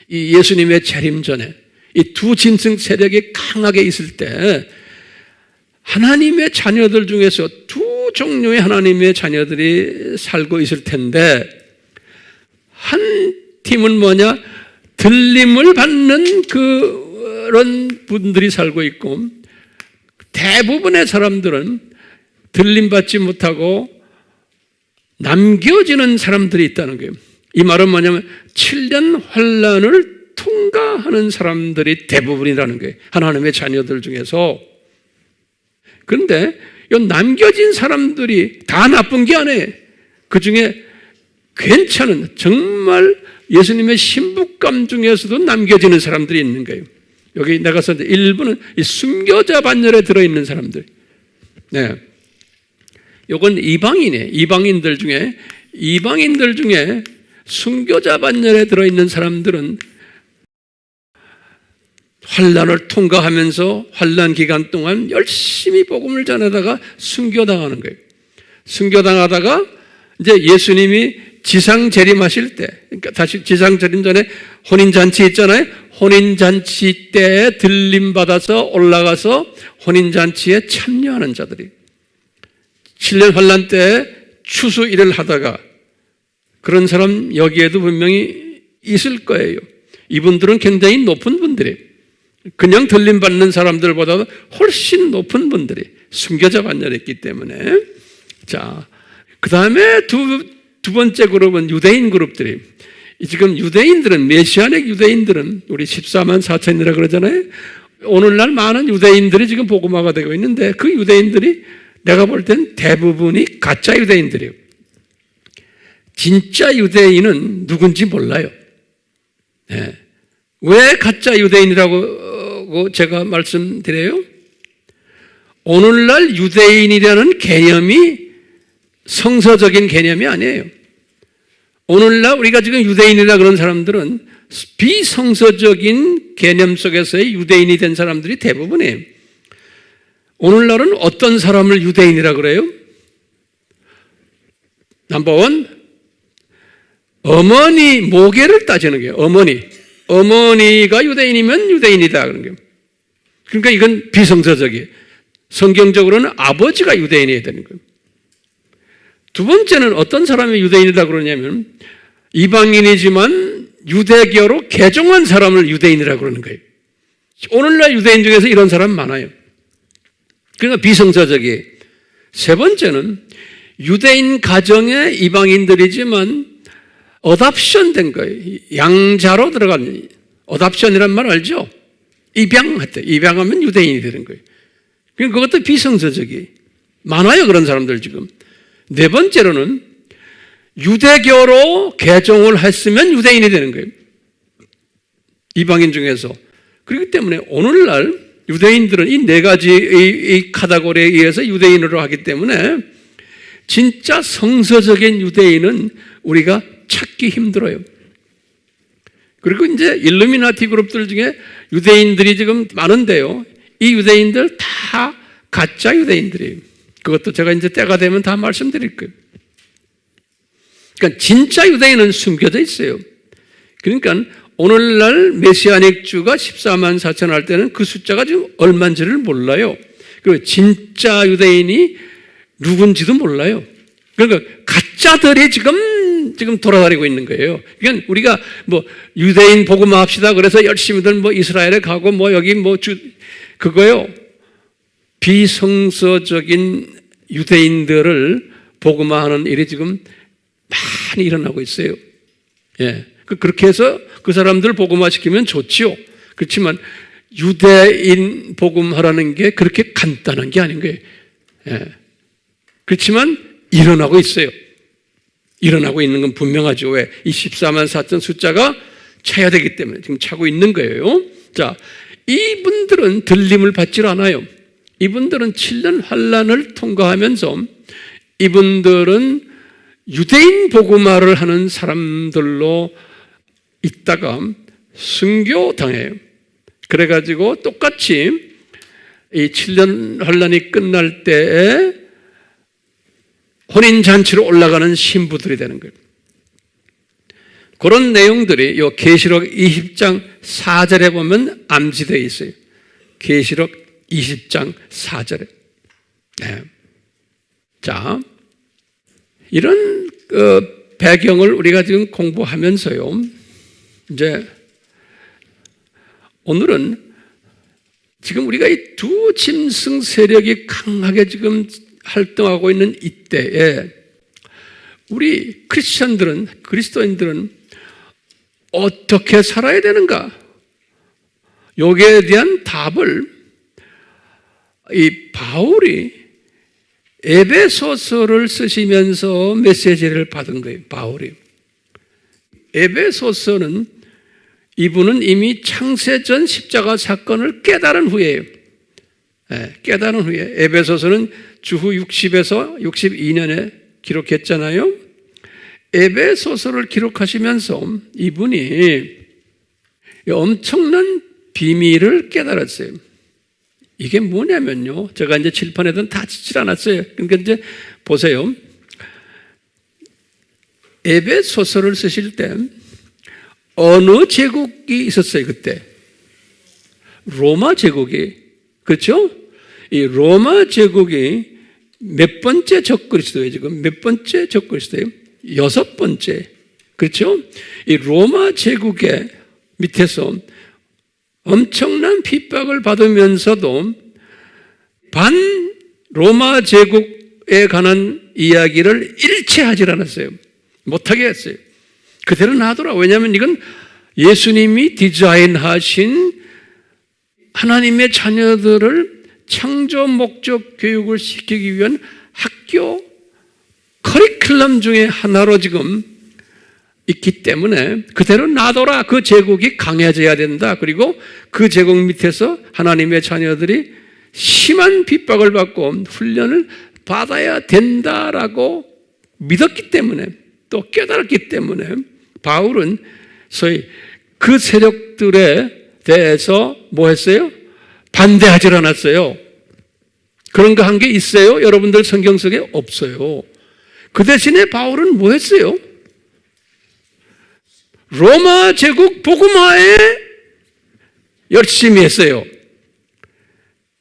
이 예수님의 재림 전에 이 두 짐승 세력이 강하게 있을 때 하나님의 자녀들 중에서 두 종류의 하나님의 자녀들이 살고 있을 텐데 한 팀은 뭐냐? 들림을 받는 그런 분들이 살고 있고 대부분의 사람들은 들림받지 못하고 남겨지는 사람들이 있다는 거예요. 이 말은 뭐냐면 7년 환란을 통과하는 사람들이 대부분이라는 거예요. 하나님의 자녀들 중에서. 그런데 이 남겨진 사람들이 다 나쁜 게 아니에요. 그 중에 괜찮은 정말 예수님의 신부감 중에서도 남겨지는 사람들이 있는 거예요. 여기 내가 썼는데 일부는 이 순교자 반열에 들어있는 사람들. 네. 요건 이방인이에요. 이방인들 중에 순교자 반열에 들어있는 사람들은 환난을 통과하면서 환난 기간 동안 열심히 복음을 전하다가 순교당하는 거예요. 순교당하다가 이제 예수님이 지상 재림하실 때, 그러니까 다시 지상 재림 전에 혼인잔치 있잖아요. 혼인잔치 때에 들림받아서 올라가서 혼인잔치에 참여하는 자들이 7년 환난 때 추수 일을 하다가 그런 사람 여기에도 분명히 있을 거예요. 이분들은 굉장히 높은 분들이에요. 그냥 들림받는 사람들보다 훨씬 높은 분들이 순교자 반열에 있기 때문에. 자, 그 다음에 두 번째 그룹은 유대인 그룹들이, 지금 유대인들은, 메시아닉 유대인들은 우리 14만 4천이라 그러잖아요. 오늘날 많은 유대인들이 지금 복음화가 되고 있는데 그 유대인들이 내가 볼 땐 대부분이 가짜 유대인들이에요. 진짜 유대인은 누군지 몰라요. 네. 왜 가짜 유대인이라고 제가 말씀드려요? 오늘날 유대인이라는 개념이 성서적인 개념이 아니에요. 오늘날 우리가 지금 유대인이라 그런 사람들은 비성서적인 개념 속에서의 유대인이 된 사람들이 대부분이에요. 오늘날은 어떤 사람을 유대인이라 그래요? 넘버원, 어머니 모계를 따지는 거예요. 어머니가 유대인이면 유대인이다 그런 거예요. 그러니까 이건 비성서적이에요. 성경적으로는 아버지가 유대인이어야 되는 거예요. 두 번째는 어떤 사람이 유대인이다 그러냐면 이방인이지만 유대교로 개종한 사람을 유대인이라고 그러는 거예요. 오늘날 유대인 중에서 이런 사람 많아요. 그러니까 비성서적이에요. 세 번째는 유대인 가정에 이방인들이지만 어답션 된 거예요. 양자로 들어간, 어답션이란 말 알죠? 입양했대. 입양하면 유대인이 되는 거예요. 그러니까 그것도 비성서적이에요. 많아요, 그런 사람들 지금. 네 번째로는 유대교로 개종을 했으면 유대인이 되는 거예요. 이방인 중에서. 그렇기 때문에 오늘날 유대인들은 이 네 가지의 카테고리에 의해서 유대인으로 하기 때문에 진짜 성서적인 유대인은 우리가 찾기 힘들어요. 그리고 이제 일루미나티 그룹들 중에 유대인들이 지금 많은데요. 이 유대인들 다 가짜 유대인들이에요. 그것도 제가 이제 때가 되면 다 말씀드릴 거예요. 그러니까 진짜 유대인은 숨겨져 있어요. 그러니까 오늘날 메시아닉 주가 14만 4천 할 때는 그 숫자가 지금 얼마인지를 몰라요. 그리고 진짜 유대인이 누군지도 몰라요. 그러니까 가짜들이 지금 돌아다니고 있는 거예요. 그러니까 우리가 뭐 유대인 복음화 합시다. 그래서 열심히들 뭐 이스라엘에 가고 뭐 여기 그거요. 비성서적인 유대인들을 복음화하는 일이 지금 많이 일어나고 있어요. 예. 그렇게 해서 그 사람들 복음화시키면 좋지요. 그렇지만 유대인 복음화라는 게 그렇게 간단한 게 아닌 거예요. 예. 그렇지만 일어나고 있어요. 일어나고 있는 건 분명하죠. 왜? 이 14만 4천 숫자가 차야 되기 때문에 지금 차고 있는 거예요. 자, 이분들은 들림을 받질 않아요. 이분들은 7년 환란을 통과하면서 이분들은 유대인 복음화를 하는 사람들로 있다가 순교당해요. 그래가지고 똑같이 이 7년 환란이 끝날 때에 혼인잔치로 올라가는 신부들이 되는 거예요. 그런 내용들이 요 계시록 20장 4절에 보면 암시되어 있어요. 계시록 20장 4절에. 네. 자, 이런 배경을 우리가 지금 공부하면서요. 이제 오늘은 지금 우리가 이 두 짐승 세력이 강하게 지금 활동하고 있는 이때에 우리 크리스천들은, 그리스도인들은 어떻게 살아야 되는가? 여기에 대한 답을 이 바울이 에베소서를 쓰시면서 메시지를 받은 거예요. 바울이. 에베소서는 이분은 이미 창세전 십자가 사건을 깨달은 후에요. 네, 깨달은 후에 에베소서는 주후 60에서 62년에 기록했잖아요. 에베소서를 기록하시면서 이분이 엄청난 비밀을 깨달았어요. 이게 뭐냐면요, 제가 이제 칠판에는 다 짓질 않았어요. 그러니까 이제 보세요. 에베소서를 쓰실 때 어느 제국이 있었어요, 그때? 로마 제국이. 그렇죠? 이 로마 제국이 몇 번째 적그리스도예요, 지금? 몇 번째 적그리스도예요? 6번째. 그렇죠? 이 로마 제국의 밑에서 엄청난 핍박을 받으면서도 반 로마 제국에 관한 이야기를 일체하지 않았어요. 못하게 했어요. 그대로 놔두라. 왜냐하면 이건 예수님이 디자인하신 하나님의 자녀들을 창조 목적 교육을 시키기 위한 학교 커리큘럼 중에 하나로 지금 있기 때문에 그대로 놔둬라. 그 제국이 강해져야 된다. 그리고 그 제국 밑에서 하나님의 자녀들이 심한 핍박을 받고 훈련을 받아야 된다라고 믿었기 때문에, 또 깨달았기 때문에 바울은 소위 그 세력들에 대해서 뭐 했어요? 반대하지 않았어요. 그런 거 한 게 있어요? 여러분들 성경 속에 없어요. 그 대신에 바울은 뭐 했어요? 로마 제국 복음화에 열심히 했어요.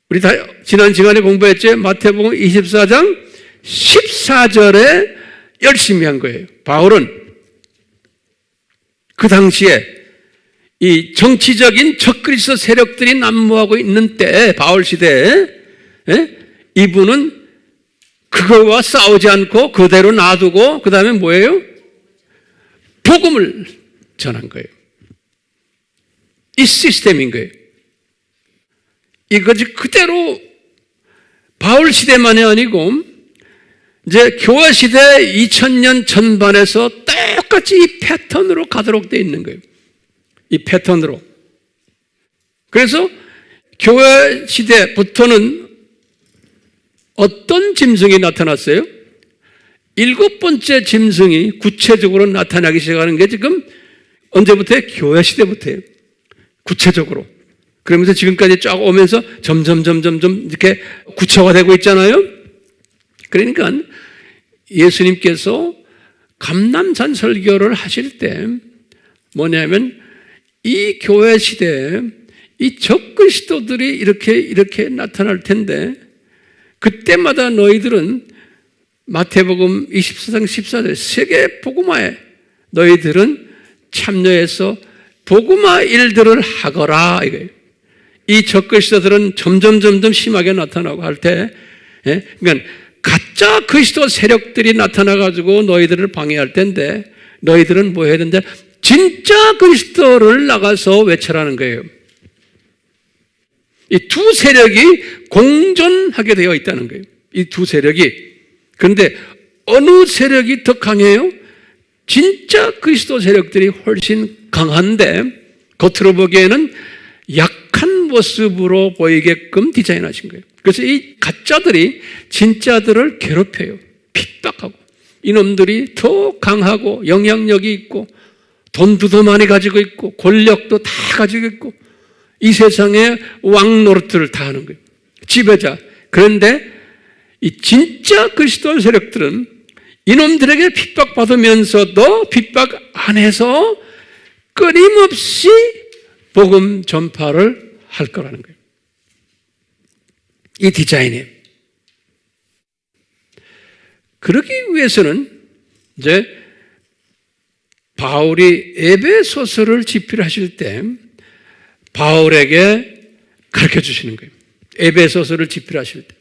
우리 다 지난 시간에 공부했죠? 마태복음 24장 14절에 열심히 한 거예요. 바울은 그 당시에 이 정치적인 적그리스도 세력들이 난무하고 있는 때, 바울 시대에 이분은 그거와 싸우지 않고 그대로 놔두고 그 다음에 뭐예요? 복음을 전한 거예요. 이 시스템인 거예요. 이것이 그대로 바울 시대만이 아니고 이제 교회 시대 2000년 전반에서 똑같이 이 패턴으로 가도록 되어 있는 거예요. 이 패턴으로. 그래서 교회 시대부터는 어떤 짐승이 나타났어요? 7번째 짐승이 구체적으로 나타나기 시작하는 게 지금 언제부터요? 교회 시대부터예요. 구체적으로. 그러면서 지금까지 쫙 오면서 점점 이렇게 구체화되고 있잖아요. 그러니까 예수님께서 감람산 설교를 하실 때 뭐냐면 이 교회 시대에 이 적그리스도들이 이렇게 나타날 텐데 그때마다 너희들은 마태복음 24장 14절 세계 복음화에 너희들은 참여해서 복음화 일들을 하거라 이거예요. 이 적그리스도들은 점점 심하게 나타나고 할 때, 그러니까 가짜 그리스도 세력들이 나타나가지고 너희들을 방해할 텐데 너희들은 뭐 해야 된다? 진짜 그리스도를 나가서 외쳐라는 거예요. 이 두 세력이 공존하게 되어 있다는 거예요. 이 두 세력이. 그런데 어느 세력이 더 강해요? 진짜 그리스도 세력들이 훨씬 강한데 겉으로 보기에는 약한 모습으로 보이게끔 디자인하신 거예요. 그래서 이 가짜들이 진짜들을 괴롭혀요. 핍박하고. 이놈들이 더 강하고 영향력이 있고 돈도 더 많이 가지고 있고 권력도 다 가지고 있고 이 세상의 왕 노릇들을 다 하는 거예요. 지배자. 그런데 이 진짜 그리스도 세력들은 이놈들에게 핍박받으면서도 핍박 안에서 끊임없이 복음 전파를 할 거라는 거예요. 이 디자인이에요. 그러기 위해서는 이제 바울이 에베소서를 집필하실 때 바울에게 가르쳐 주시는 거예요. 에베소서를 집필하실 때.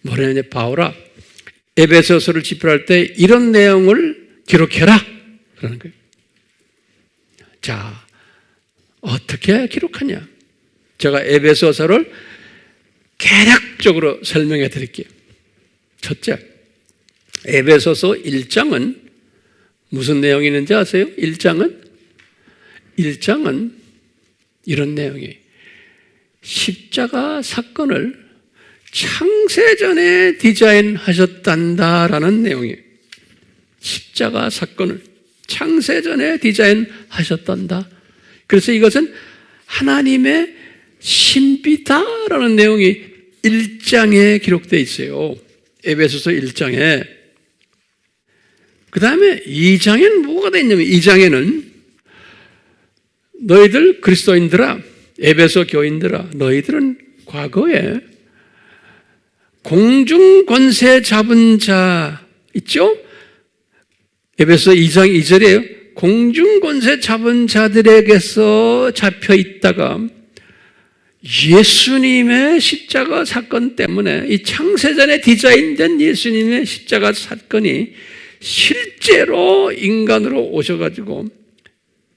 뭐냐면 바울아, 에베소서를 집필할 때 이런 내용을 기록해라. 그러는 거예요. 자, 어떻게 기록하냐? 제가 에베소서를 개략적으로 설명해 드릴게요. 첫째, 에베소서 1장은 무슨 내용이 있는지 아세요? 1장은 이런 내용이 십자가 사건을 창세전에 디자인하셨단다라는 내용이에요. 십자가 사건을 창세전에 디자인하셨단다. 그래서 이것은 하나님의 신비다라는 내용이 1장에 기록되어 있어요. 에베소서 1장에. 그 다음에 2장에는 뭐가 되어 있냐면 2장에는 너희들 그리스도인들아, 에베소 교인들아, 너희들은 과거에 공중 권세 잡은 자 있죠? 에베소 2장 2절에 공중 권세 잡은 자들에게서 잡혀 있다가 예수님의 십자가 사건 때문에 이 창세전에 디자인된 예수님의 십자가 사건이 실제로 인간으로 오셔가지고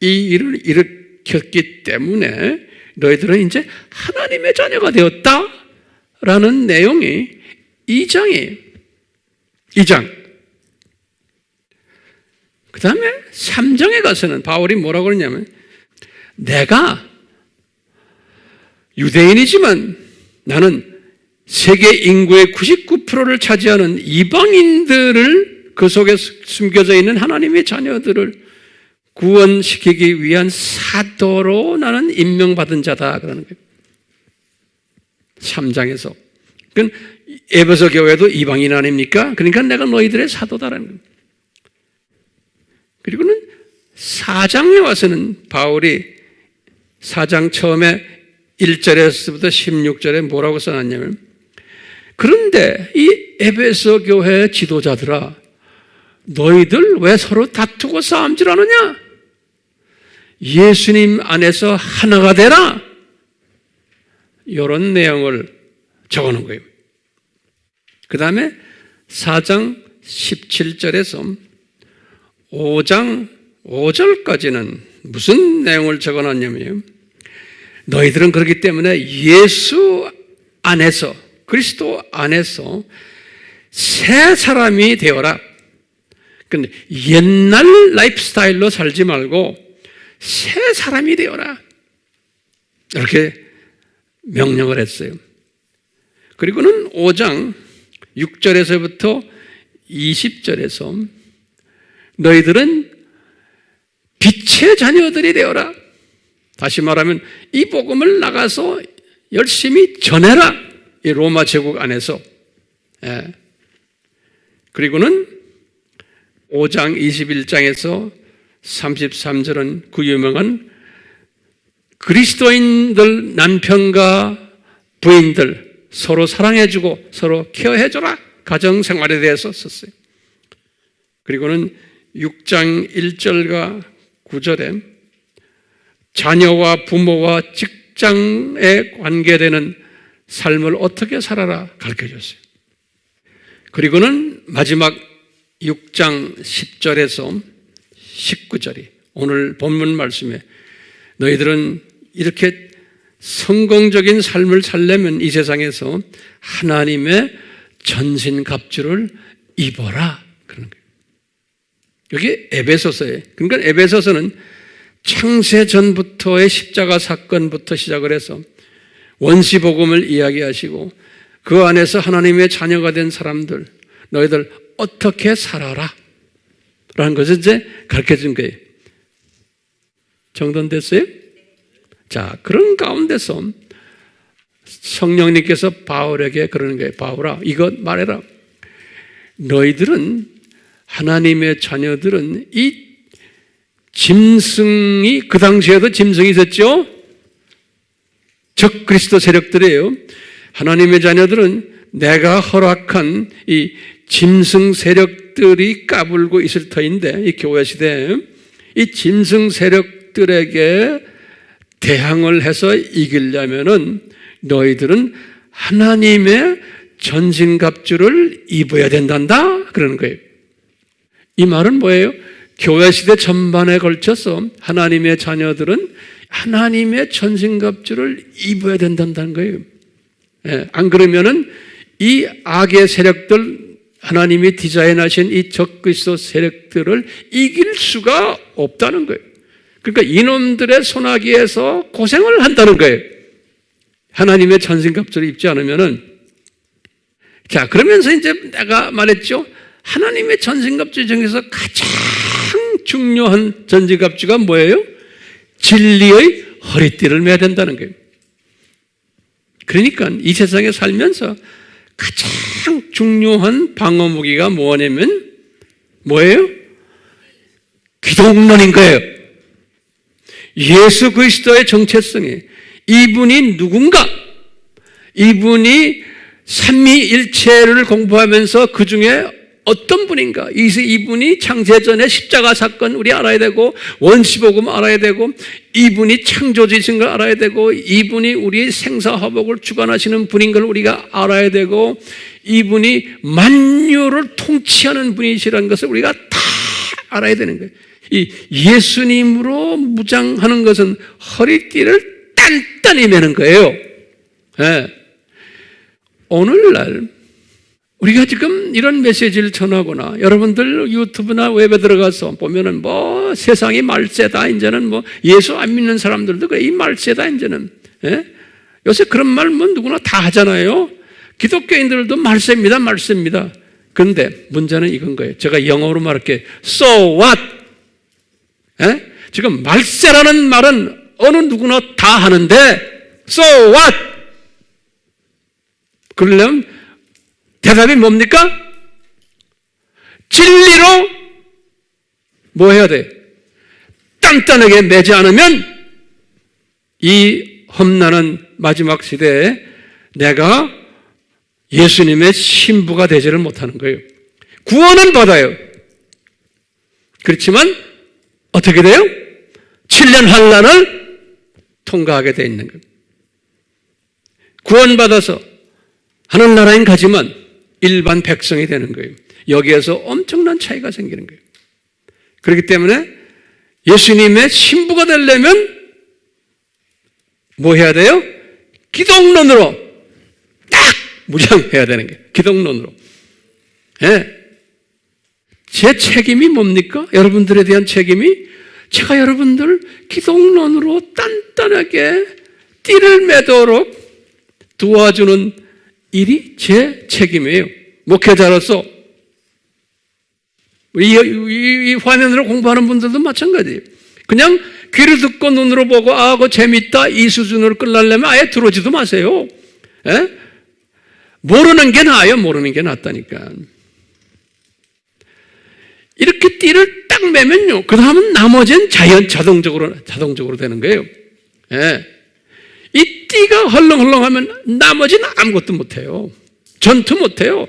이 일을 일으켰기 때문에 너희들은 이제 하나님의 자녀가 되었다라는 내용이 2장이에요. 2장. 그 다음에 3장에 가서는 바울이 뭐라고 그러냐면 내가 유대인이지만 나는 세계 인구의 99%를 차지하는 이방인들을 그 속에 숨겨져 있는 하나님의 자녀들을 구원시키기 위한 사도로 나는 임명받은 자다 그러는 거예요. 3장에서. 그러니까 에베소 교회도 이방인 아닙니까? 그러니까 내가 너희들의 사도다라는 거예요. 그리고는 4장에 와서는 바울이 4장 처음에 1절에서부터 16절에 뭐라고 써놨냐면 그런데 이 에베소 교회 지도자들아 너희들 왜 서로 다투고 싸움질하느냐? 예수님 안에서 하나가 되라. 이런 내용을 적어놓은 거예요. 그 다음에 4장 17절에서 5장 5절까지는 무슨 내용을 적어놨냐면요. 너희들은 그렇기 때문에 예수 안에서 그리스도 안에서 새 사람이 되어라. 근데 옛날 라이프 스타일로 살지 말고 새 사람이 되어라. 이렇게 명령을 했어요. 그리고는 5장 6절에서부터 20절에서 너희들은 빛의 자녀들이 되어라. 다시 말하면 이 복음을 나가서 열심히 전해라. 이 로마 제국 안에서. 그리고는 5장 21장에서 33절은 그 유명한 그리스도인들 남편과 부인들 서로 사랑해주고 서로 케어해줘라. 가정생활에 대해서 썼어요. 그리고는 6장 1절과 9절에 자녀와 부모와 직장에 관계되는 삶을 어떻게 살아라 가르쳐줬어요. 그리고는 마지막 6장 10절에서 19절이 오늘 본문 말씀에 너희들은 이렇게 성공적인 삶을 살려면 이 세상에서 하나님의 전신갑주를 입어라 그러는 거예요. 여기 에베소서에 그러니까 에베소서는 창세 전부터의 십자가 사건부터 시작을 해서 원시복음을 이야기하시고 그 안에서 하나님의 자녀가 된 사람들 너희들 어떻게 살아라 라는 것을 이제 가르쳐준 거예요. 정돈됐어요? 자, 그런 가운데서 성령님께서 바울에게 그러는 거예요. 바울아, 이것 말해라. 너희들은 하나님의 자녀들은 이 짐승이 그 당시에도 짐승이 있었죠? 적 그리스도 세력들이에요. 하나님의 자녀들은 내가 허락한 이 짐승 세력들이 까불고 있을 터인데 이 교회 시대에 이 짐승 세력들에게 대항을 해서 이기려면은 너희들은 하나님의 전신갑주를 입어야 된단다 그러는 거예요. 이 말은 뭐예요? 교회 시대 전반에 걸쳐서 하나님의 자녀들은 하나님의 전신갑주를 입어야 된다는 거예요. 안 그러면은 이 악의 세력들 하나님이 디자인하신 이 적그리스도 세력들을 이길 수가 없다는 거예요. 그러니까 이놈들의 손아귀에서 고생을 한다는 거예요. 하나님의 전신갑주를 입지 않으면은 자 그러면서 이제 내가 말했죠. 하나님의 전신갑주 중에서 가장 중요한 전신갑주가 뭐예요? 진리의 허리띠를 매야 된다는 거예요. 그러니까 이 세상에 살면서 가장 중요한 방어 무기가 뭐냐면 뭐예요? 기독론인 거예요. 예수 그리스도의 정체성이 이분이 누군가, 이분이 삼위일체를 공부하면서 그 중에 어떤 분인가, 이분이 창세전의 십자가 사건 우리 알아야 되고, 원시복음 알아야 되고, 이분이 창조주이신 걸 알아야 되고, 이분이 우리의 생사화복을 주관하시는 분인 걸 우리가 알아야 되고, 이분이 만유를 통치하는 분이시라는 것을 우리가 다 알아야 되는 거예요. 이 예수님으로 무장하는 것은 허리띠를 단단히 매는 거예요. 네. 오늘날 우리가 지금 이런 메시지를 전하거나 여러분들 유튜브나 웹에 들어가서 보면은 뭐 세상이 말세다, 이제는 뭐 예수 안 믿는 사람들도 그래, 이 말세다 이제는. 예? 요새 그런 말 뭐 누구나 다 하잖아요. 기독교인들도 말세입니다, 말세입니다. 그런데 문제는 이건 거예요. 제가 영어로 말할게요. So what? 예? 지금 말세라는 말은 어느 누구나 다 하는데 So what? 그러려면 대답이 뭡니까? 진리로 뭐 해야 돼? 단단하게 매지 않으면 이 험난한 마지막 시대에 내가 예수님의 신부가 되지를 못하는 거예요. 구원은 받아요. 그렇지만 어떻게 돼요? 7년 환난을 통과하게 돼 있는 거예요. 구원받아서 하늘나라엔 가지만 일반 백성이 되는 거예요. 여기에서 엄청난 차이가 생기는 거예요. 그렇기 때문에 예수님의 신부가 되려면 뭐 해야 돼요? 기독론으로 딱 무장해야 되는 거예요. 기독론으로. 예. 제 책임이 뭡니까? 여러분들에 대한 책임이 제가 여러분들 기독론으로 단단하게 띠를 매도록 도와주는 일이 제 책임이에요. 목회자로서 이 화면으로 공부하는 분들도 마찬가지예요. 그냥 귀를 듣고 눈으로 보고 아, 그거 재밌다 이 수준으로 끝나려면 아예 들어오지도 마세요. 에? 모르는 게 나아요. 모르는 게 낫다니까. 이렇게 띠를 딱 매면요, 그 다음은 나머지는 자동적으로 되는 거예요. 예. 이 띠가 헐렁헐렁하면 나머지는 아무것도 못해요. 전투 못해요.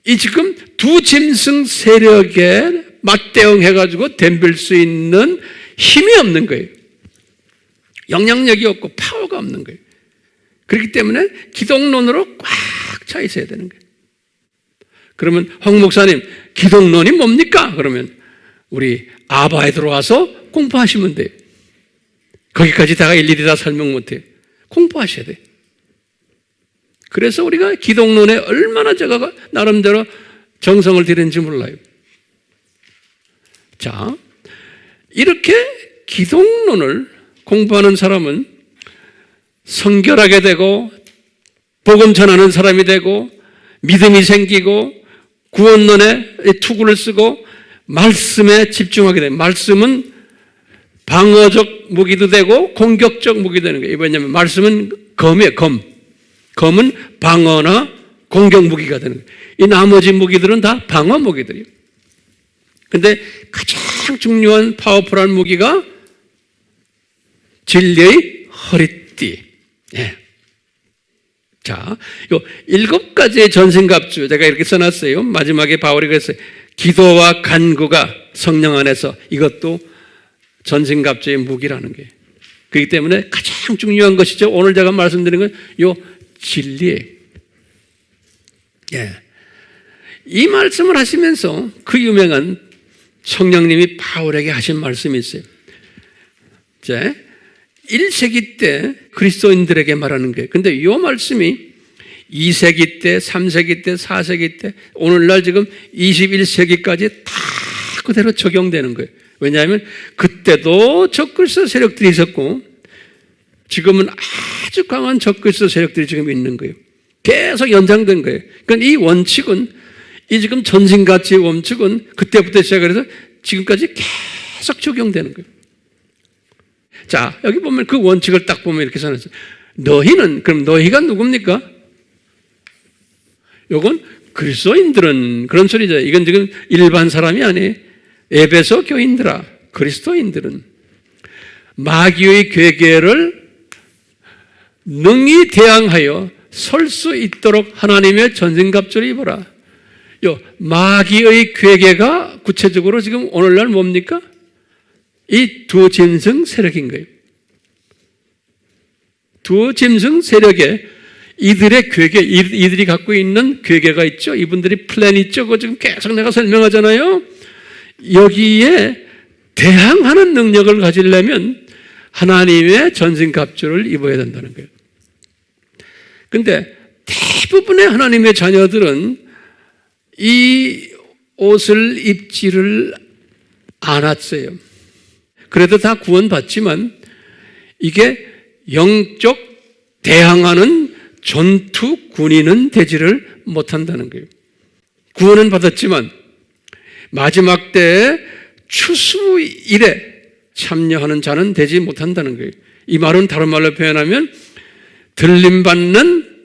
이 지금 두 짐승 세력에 맞대응해가지고 덤빌 수 있는 힘이 없는 거예요. 영향력이 없고 파워가 없는 거예요. 그렇기 때문에 기독론으로 꽉 차 있어야 되는 거예요. 그러면 황 목사님, 기독론이 뭡니까? 그러면 우리 아바에 들어와서 공부하시면 돼요. 거기까지 다가 일일이 다 설명 못해요. 공부하셔야 돼요. 그래서 우리가 기독론에 얼마나 제가 나름대로 정성을 들였는지 몰라요. 자, 이렇게 기독론을 공부하는 사람은 성결하게 되고 복음 전하는 사람이 되고 믿음이 생기고 구원론에 투구를 쓰고 말씀에 집중하게 돼요. 말씀은 방어적 무기도 되고 공격적 무기도 되는 거예요. 왜냐하면 말씀은 검이에요. 검은 방어나 공격 무기가 되는 거예요. 이 나머지 무기들은 다 방어 무기들이에요. 근데 가장 중요한 파워풀한 무기가 진리의 허리띠. 예. 자, 요 7가지의 전신갑주 제가 이렇게 써놨어요. 마지막에 바울이 그랬어요. 기도와 간구가 성령 안에서 이것도 전신갑주의 무기라는 거예요. 그렇기 때문에 가장 중요한 것이죠. 오늘 제가 말씀드린 건 요 진리예요. 예. 이 말씀을 하시면서 그 유명한 성령님이 바울에게 하신 말씀이 있어요. 이제 1세기 때 그리스도인들에게 말하는 거예요. 근데 이 말씀이 2세기 때, 3세기 때, 4세기 때, 오늘날 지금 21세기까지 다 그대로 적용되는 거예요. 왜냐하면 그때도 적그리스도 세력들이 있었고 지금은 아주 강한 적그리스도 세력들이 지금 있는 거예요. 계속 연장된 거예요. 그러니까 이 원칙은 이 지금 전신가치의 원칙은 그때부터 시작해서 지금까지 계속 적용되는 거예요. 자, 여기 보면 그 원칙을 딱 보면 이렇게 써놨어요. 너희는, 그럼 너희가 누굽니까? 요건 그리스도인들은, 그런 소리죠. 이건 지금 일반 사람이 아니에요. 에베소 교인들아, 그리스도인들은 마귀의 괴계를 능히 대항하여 설 수 있도록 하나님의 전신갑주를 입어라. 요 마귀의 괴계가 구체적으로 지금 오늘날 뭡니까? 이 두 짐승 세력인 거예요. 두 짐승 세력에 이들의 괴계, 이들이 갖고 있는 괴계가 있죠. 이분들이 플랜 있죠. 그거 지금 계속 내가 설명하잖아요. 여기에 대항하는 능력을 가지려면 하나님의 전신갑주를 입어야 된다는 거예요. 근데 대부분의 하나님의 자녀들은 이 옷을 입지를 않았어요. 그래도 다 구원받지만 이게 영적 대항하는 전투 군인은 되지를 못한다는 거예요. 구원은 받았지만 마지막 때에 추수일에 참여하는 자는 되지 못한다는 거예요. 이 말은 다른 말로 표현하면 들림받는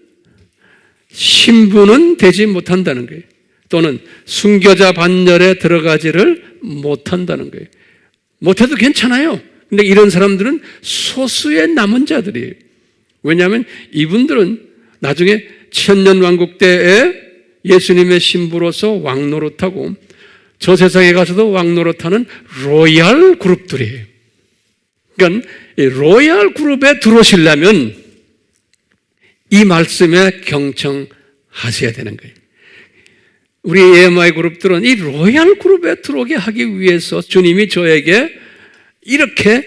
신부는 되지 못한다는 거예요. 또는 순교자 반열에 들어가지를 못한다는 거예요. 못해도 괜찮아요. 근데 이런 사람들은 소수의 남은 자들이에요. 왜냐하면 이분들은 나중에 천년왕국 때에 예수님의 신부로서 왕노릇하고 저 세상에 가서도 왕노릇하는 로얄 그룹들이에요. 그러니까 이 로얄 그룹에 들어오시려면 이 말씀에 경청하셔야 되는 거예요. 우리 AMI 그룹들은 이 로얄 그룹에 들어오게 하기 위해서 주님이 저에게 이렇게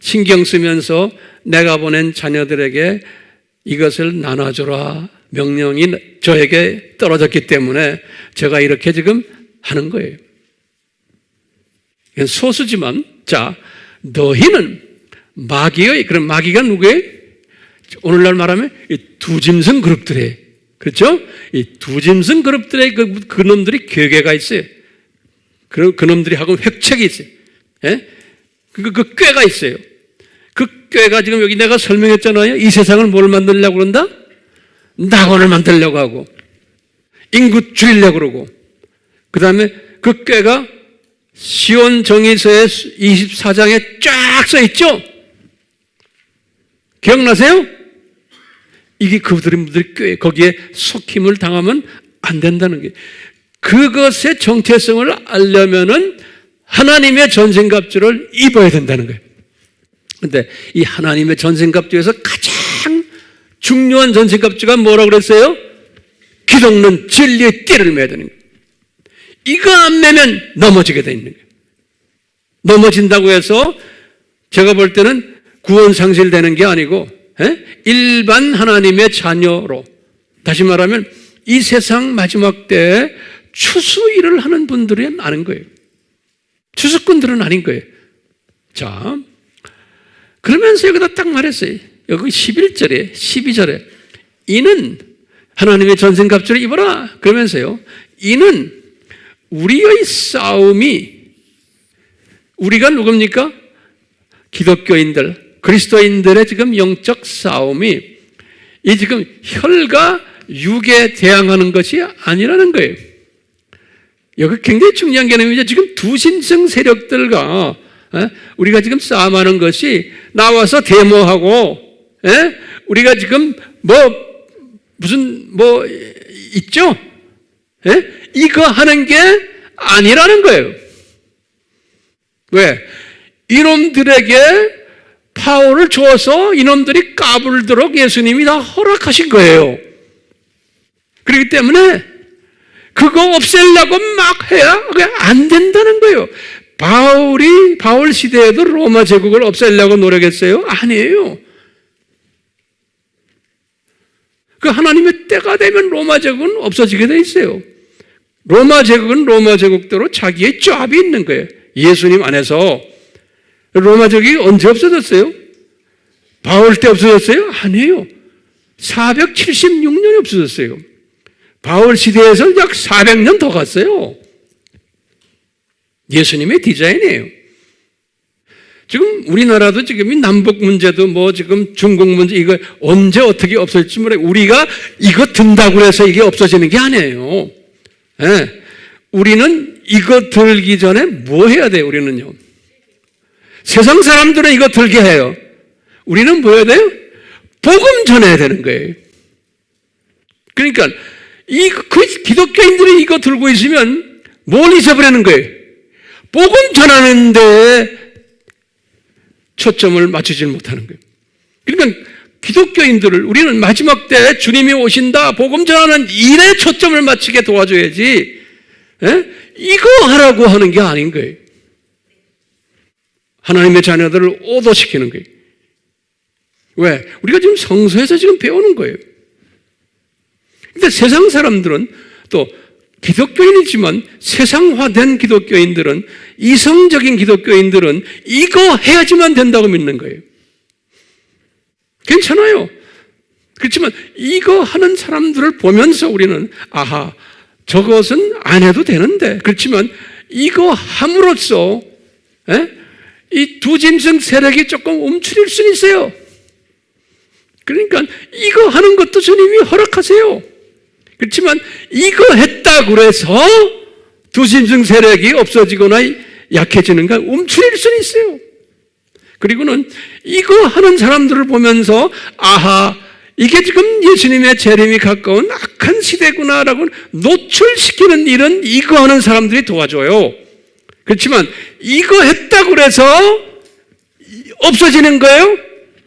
신경 쓰면서 내가 보낸 자녀들에게 이것을 나눠주라 명령이 저에게 떨어졌기 때문에 제가 이렇게 지금 하는 거예요. 소수지만, 자, 너희는 마귀의, 그럼 마귀가 누구예요? 오늘날 말하면 이 두 짐승 그룹들이에요. 그렇죠? 이 두 짐승 그룹들의 그 놈들이 괴계가 있어요. 그 놈들이 하고 획책이 있어요. 예? 그 꾀가 있어요. 그 꾀가 지금 여기 내가 설명했잖아요. 이 세상을 뭘 만들려고 그런다? 낙원을 만들려고 하고, 인구 줄이려고 그러고, 그 다음에 그 꾀가 시온 정의서의 24장에 쫙 써 있죠? 기억나세요? 이게 그들의 꾀, 거기에 속힘을 당하면 안 된다는 게, 그것의 정체성을 알려면은 하나님의 전신갑주를 입어야 된다는 거예요. 근데 이 하나님의 전신갑주에서 가장 중요한 전신갑주가 뭐라고 그랬어요? 기독론 진리의 띠를 매야 되는 거예요. 이거 안 매면 넘어지게 돼 있는 거예요. 넘어진다고 해서 제가 볼 때는 구원 상실되는 게 아니고 일반 하나님의 자녀로, 다시 말하면 이 세상 마지막 때에 추수일을 하는 분들은 아닌 거예요. 추수꾼들은 아닌 거예요. 자, 그러면서 여기다 딱 말했어요. 여기 11절에 12절에 이는 하나님의 전신갑주를 입어라 그러면서요, 이는 우리의 싸움이, 우리가 누굽니까? 기독교인들, 그리스도인들의 지금 영적 싸움이 이 지금 혈과 육에 대항하는 것이 아니라는 거예요. 여기 굉장히 중요한 개념이죠. 지금 두 신성 세력들과 우리가 지금 싸움하는 것이 나와서 데모하고, 우리가 지금 무슨 있죠? 이거 하는 게 아니라는 거예요. 왜? 이놈들에게 파워를 줘서 이놈들이 까불도록 예수님이 다 허락하신 거예요. 그렇기 때문에 그거 없애려고 막 해야 그게 안 된다는 거예요. 바울 시대에도 로마 제국을 없애려고 노력했어요? 아니에요. 그 하나님의 때가 되면 로마 제국은 없어지게 돼 있어요. 로마 제국은 로마 제국대로 자기의 짭이 있는 거예요. 예수님 안에서. 로마 제국이 언제 없어졌어요? 바울 때 없어졌어요? 아니에요. 476년에 없어졌어요. 바울 시대에서 약 400년 더 갔어요. 예수님의 디자인이에요. 지금 우리나라도 지금 이 남북 문제도 뭐 지금 중국 문제 이거 언제 어떻게 없어질지 모르겠고 우리가 이거 든다고 해서 이게 없어지는 게 아니에요. 네. 우리는 이거 들기 전에 뭐 해야 돼요? 우리는요. 세상 사람들은 이거 들게 해요. 우리는 뭐 해야 돼요? 복음 전해야 되는 거예요. 그러니까 그 기독교인들이 이거 들고 있으면 뭘 잊어버리는 거예요? 복음 전하는데 초점을 맞추지 못하는 거예요. 그러니까 기독교인들을 우리는 마지막 때 주님이 오신다, 복음 전하는 일에 초점을 맞추게 도와줘야지, 이거 하라고 하는 게 아닌 거예요. 하나님의 자녀들을 오도시키는 거예요. 왜? 우리가 지금 성서에서 지금 배우는 거예요. 근데 세상 사람들은 또 기독교인이지만 세상화된 기독교인들은 이성적인 기독교인들은 이거 해야지만 된다고 믿는 거예요. 괜찮아요. 그렇지만 이거 하는 사람들을 보면서 우리는 아하, 저것은 안 해도 되는데 그렇지만 이거 함으로써 이 두 짐승 세력이 조금 움츠릴 수는 있어요. 그러니까 이거 하는 것도 주님이 허락하세요. 그렇지만 이거 했다고 해서 두 짐승 세력이 없어지거나 약해지는 건 움츠릴 수는 있어요. 그리고는 이거 하는 사람들을 보면서 아하, 이게 지금 예수님의 재림이 가까운 악한 시대구나라고 노출시키는 일은 이거 하는 사람들이 도와줘요. 그렇지만 이거 했다고 해서 없어지는 거예요?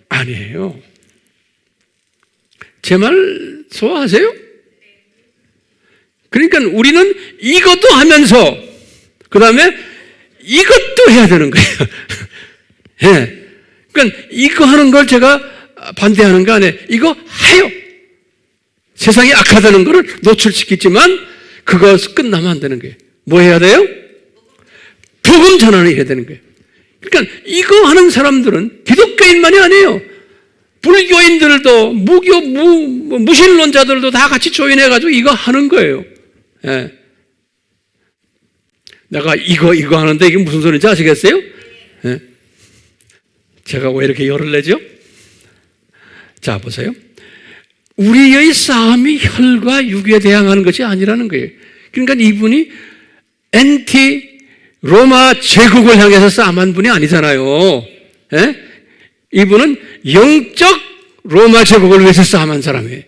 아니에요. 제 말 소화하세요? 그러니까 우리는 이것도 하면서 그 다음에 이것도 해야 되는 거예요. 예. 그러니까 이거 하는 걸 제가 반대하는 거 아니에요. 이거 해요. 세상이 악하다는 것을 노출시키지만 그거 끝나면 안 되는 거예요. 뭐 해야 돼요? 복음 전환을 해야 되는 거예요. 그러니까 이거 하는 사람들은 기독교인만이 아니에요. 불교인들도 무신론자들도 다 같이 조인해가지고 이거 하는 거예요. 예. 내가 이거 하는데 이게 무슨 소리인지 아시겠어요? 예. 제가 왜 이렇게 열을 내죠? 자, 보세요. 우리의 싸움이 혈과 육에 대항하는 것이 아니라는 거예요. 그러니까 이분이 로마 제국을 향해서 싸움한 분이 아니잖아요. 예? 이분은 영적 로마 제국을 위해서 싸움한 사람이에요.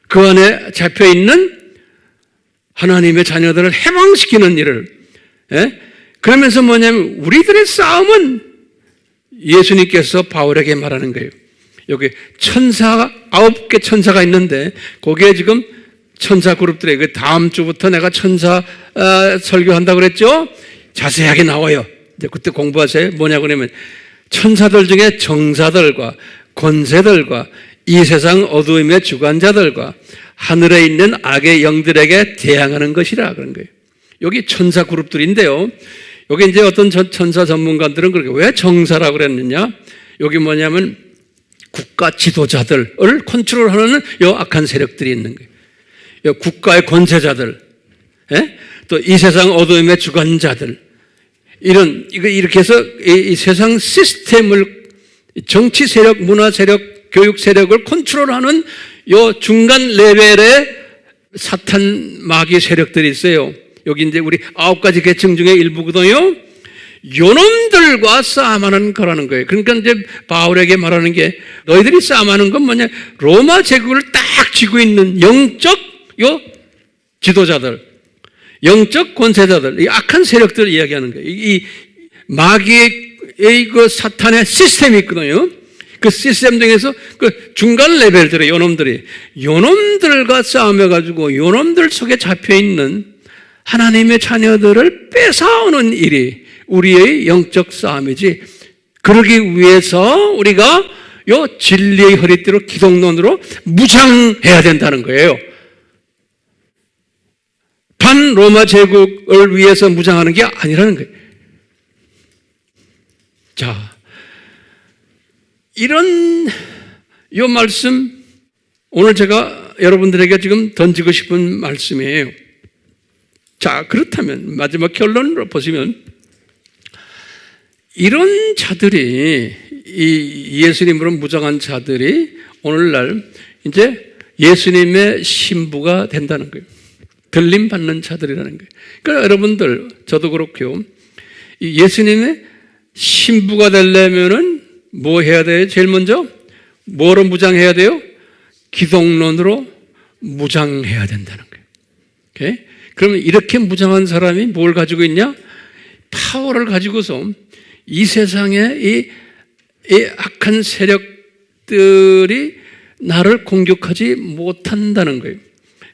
그 안에 잡혀있는 하나님의 자녀들을 해방시키는 일을. 그러면서 뭐냐면 우리들의 싸움은 예수님께서 바울에게 말하는 거예요. 여기 9개 천사가 있는데 거기에 지금 천사 그룹들에 그 다음 주부터 내가 천사 설교한다고 그랬죠? 자세하게 나와요. 이제 그때 공부하세요. 뭐냐고 그러면 천사들 중에 정사들과 권세들과 이 세상 어두움의 주관자들과 하늘에 있는 악의 영들에게 대항하는 것이라 그런 거예요. 여기 천사 그룹들인데요. 여기 이제 어떤 천사 전문가들은 그렇게 왜 정사라고 그랬느냐? 여기 뭐냐면 국가 지도자들을 컨트롤하는 요 악한 세력들이 있는 거예요. 요 국가의 권세자들, 또 이 세상 어두움의 주관자들, 이렇게 해서 이 세상 시스템을 정치 세력, 문화 세력, 교육 세력을 컨트롤하는 요 중간 레벨의 사탄 마귀 세력들이 있어요. 여기 이제 우리 9가지 계층 중에 일부거든요. 요놈들과 싸움하는 거라는 거예요. 그러니까 이제 바울에게 말하는 게 너희들이 싸움하는 건 뭐냐? 로마 제국을 딱 쥐고 있는 영적 요 지도자들, 영적 권세자들, 이 악한 세력들을 이야기하는 거예요. 이 마귀의 그 사탄의 시스템이 있거든요. 그 시스템 중에서 그 중간 레벨들의 요놈들과 싸움해가지고 요놈들 속에 잡혀있는 하나님의 자녀들을 뺏어오는 일이 우리의 영적 싸움이지, 그러기 위해서 우리가 요 진리의 허리띠로 기독론으로 무장해야 된다는 거예요. 반로마 제국을 위해서 무장하는 게 아니라는 거예요. 자, 이런 요 말씀 오늘 제가 여러분들에게 지금 던지고 싶은 말씀이에요. 자, 그렇다면 마지막 결론으로 보시면 이런 자들이, 이 예수님으로 무장한 자들이 오늘날 이제 예수님의 신부가 된다는 거예요. 들림 받는 자들이라는 거예요. 그러니까 여러분들, 저도 그렇고요. 이 예수님의 신부가 되려면은 뭐 해야 돼요? 제일 먼저 뭐로 무장해야 돼요? 기독론으로 무장해야 된다는 거예요. 오케이? 그러면 이렇게 무장한 사람이 뭘 가지고 있냐? 파워를 가지고서 이 세상의 이 악한 세력들이 나를 공격하지 못한다는 거예요.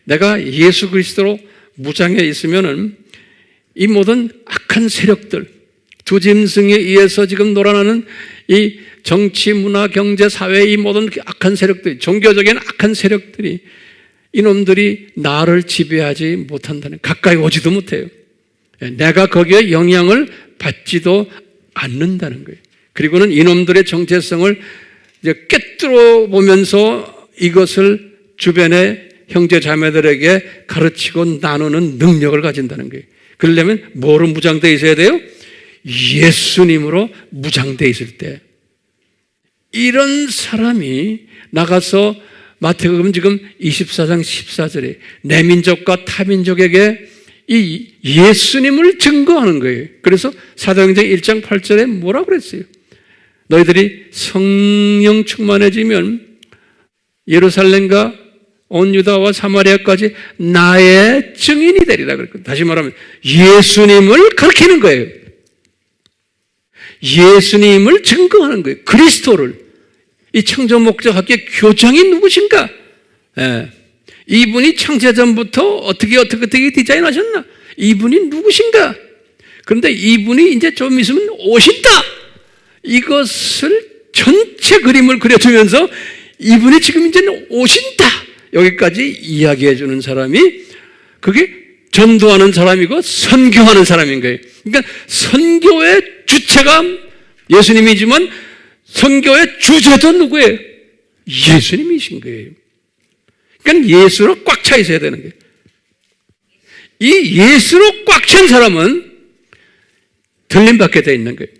내가 예수 그리스도로 무장해 있으면은 이 모든 악한 세력들, 두 짐승에 의해서 지금 놀아나는 이 정치, 문화, 경제, 사회 이 모든 악한 세력들이, 종교적인 악한 세력들이, 이놈들이 나를 지배하지 못한다는, 가까이 오지도 못해요. 내가 거기에 영향을 받지도 않는다는 거예요. 그리고는 이놈들의 정체성을 이제 꿰뚫어 보면서 이것을 주변의 형제 자매들에게 가르치고 나누는 능력을 가진다는 거예요. 그러려면 뭐로 무장되어 있어야 돼요? 예수님으로 무장되어 있을 때. 이런 사람이 나가서 마태복음 지금 24장 14절에 내 민족과 타민족에게 이 예수님을 증거하는 거예요. 그래서 사도행전 1장 8절에 뭐라고 그랬어요? 너희들이 성령 충만해지면 예루살렘과 온 유다와 사마리아까지 나의 증인이 되리라 그랬거든요. 다시 말하면 예수님을 가르치는 거예요. 예수님을 증거하는 거예요. 그리스도를. 이 창조 목적학의 교장이 누구신가? 예. 이분이 창세전부터 어떻게 디자인하셨나? 이분이 누구신가? 그런데 이분이 이제 좀 있으면 오신다. 이것을 전체 그림을 그려주면서 이분이 지금 이제는 오신다. 여기까지 이야기해 주는 사람이, 그게 전도하는 사람이고 선교하는 사람인 거예요. 그러니까 선교의 주체가 예수님이지만 선교의 주제도 누구예요? 예수님이신 거예요. 그러니까 예수로 꽉 차 있어야 되는 거예요. 이 예수로 꽉 찬 사람은 들림받게 되어 있는 거예요.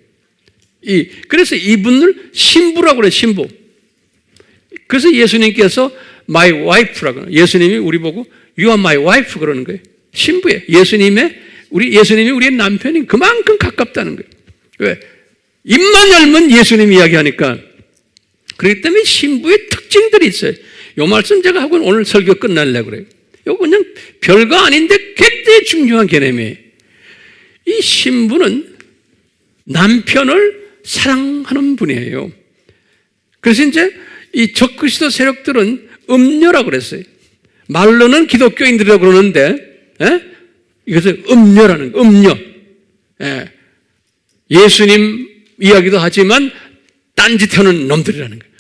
그래서 이분을 신부라고 그래요, 신부. 그래서 예수님께서 my wife라고 그래요. 예수님이 우리 보고 you are my wife 그러는 거예요. 신부예요. 예수님이 우리의 남편이 그만큼 가깝다는 거예요. 왜? 입만 열면 예수님 이야기하니까. 그렇기 때문에 신부의 특징들이 있어요. 요 말씀 제가 하고 오늘 설교 끝날려고 그래요. 이거 그냥 별거 아닌데 굉장히 중요한 개념이에요. 이 신부는 남편을 사랑하는 분이에요. 그래서 이제 이 적그리스도 세력들은 음녀라고 그랬어요. 말로는 기독교인들이라고 그러는데, 이것을 음녀라는 거예요. 음녀. 예수님 이야기도 하지만 딴짓하는 놈들이라는 거예요.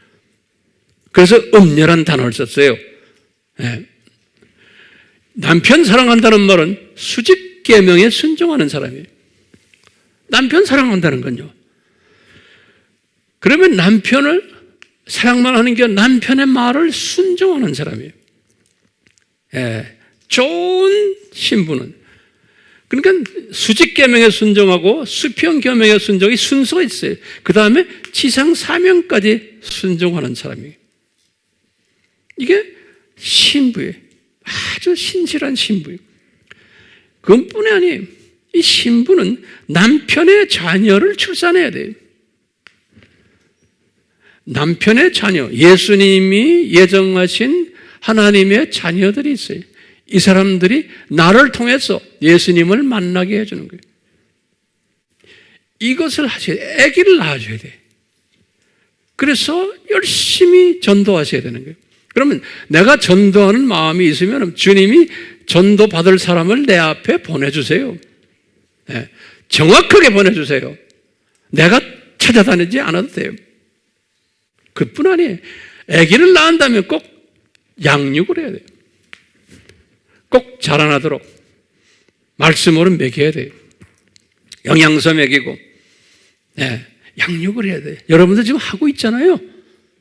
그래서 음녀란 단어를 썼어요. 남편 사랑한다는 말은 수직계명에 순종하는 사람이에요. 남편 사랑한다는 건요. 그러면 남편을 사랑만 하는 게 남편의 말을 순종하는 사람이에요. 좋은 신부는. 그러니까 수직계명에 순종하고 수평계명에 순종이 순서가 있어요. 그 다음에 지상사명까지 순종하는 사람이에요. 이게 신부예요. 아주 신실한 신부예요. 그것뿐이 아니에요. 이 신부는 남편의 자녀를 출산해야 돼요. 남편의 자녀, 예수님이 예정하신 하나님의 자녀들이 있어요. 이 사람들이 나를 통해서 예수님을 만나게 해주는 거예요. 이것을 하셔야 돼요. 아기를 낳아줘야 돼요. 그래서 열심히 전도하셔야 되는 거예요. 그러면 내가 전도하는 마음이 있으면 주님이 전도 받을 사람을 내 앞에 보내주세요. 정확하게 보내주세요. 내가 찾아다니지 않아도 돼요. 그뿐 아니에요. 아기를 낳는다면 꼭 양육을 해야 돼요. 꼭 자라나도록 말씀으로 먹여야 돼요. 영양소 먹이고, 양육을 해야 돼요. 여러분들 지금 하고 있잖아요.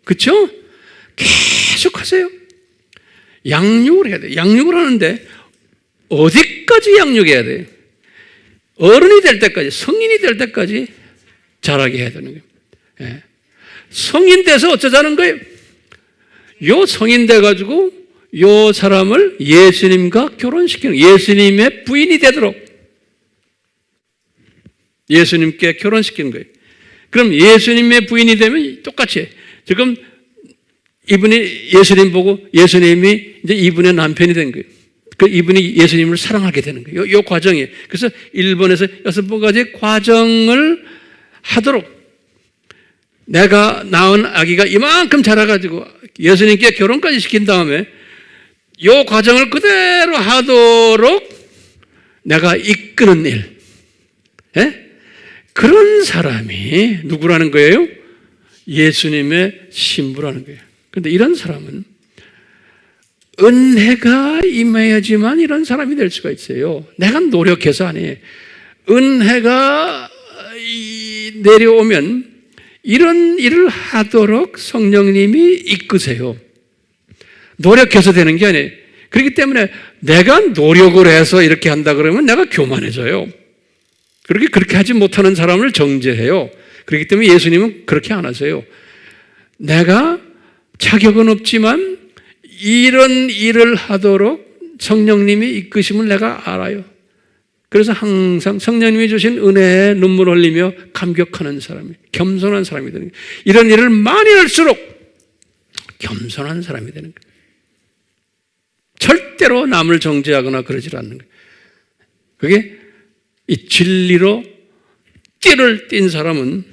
그렇죠? 계속 하세요. 양육을 해야 돼. 양육을 하는데 어디까지 양육해야 돼? 어른이 될 때까지, 성인이 될 때까지 자라게 해야 되는 거예요. 예. 성인 돼서 어쩌자는 거예요? 요 성인 돼가지고 요 사람을 예수님과 결혼시키는, 예수님의 부인이 되도록 예수님께 결혼시키는 거예요. 그럼 예수님의 부인이 되면 똑같이 해. 지금 이분이 예수님 보고 예수님이 이제 이분의 남편이 된 거예요. 그 이분이 예수님을 사랑하게 되는 거예요. 요 과정이에요. 그래서 1번에서 6번까지 과정을 하도록, 내가 낳은 아기가 이만큼 자라가지고 예수님께 결혼까지 시킨 다음에 요 과정을 그대로 하도록 내가 이끄는 일. 예? 그런 사람이 누구라는 거예요? 예수님의 신부라는 거예요. 그런데 이런 사람은 은혜가 임해야지만 이런 사람이 될 수가 있어요. 내가 노력해서 아니에요. 은혜가 내려오면 이런 일을 하도록 성령님이 이끄세요. 노력해서 되는 게 아니에요. 그렇기 때문에 내가 노력을 해서 이렇게 한다 그러면 내가 교만해져요. 그렇게 하지 못하는 사람을 정죄해요. 그렇기 때문에 예수님은 그렇게 안 하세요. 내가 자격은 없지만 이런 일을 하도록 성령님이 이끄심을 내가 알아요. 그래서 항상 성령님이 주신 은혜에 눈물 흘리며 감격하는 사람이, 겸손한 사람이 되는 거예요. 이런 일을 많이 할수록 겸손한 사람이 되는 거예요. 절대로 남을 정죄하거나 그러질 않는 거예요. 그게 이 진리로 띠를 띈 사람은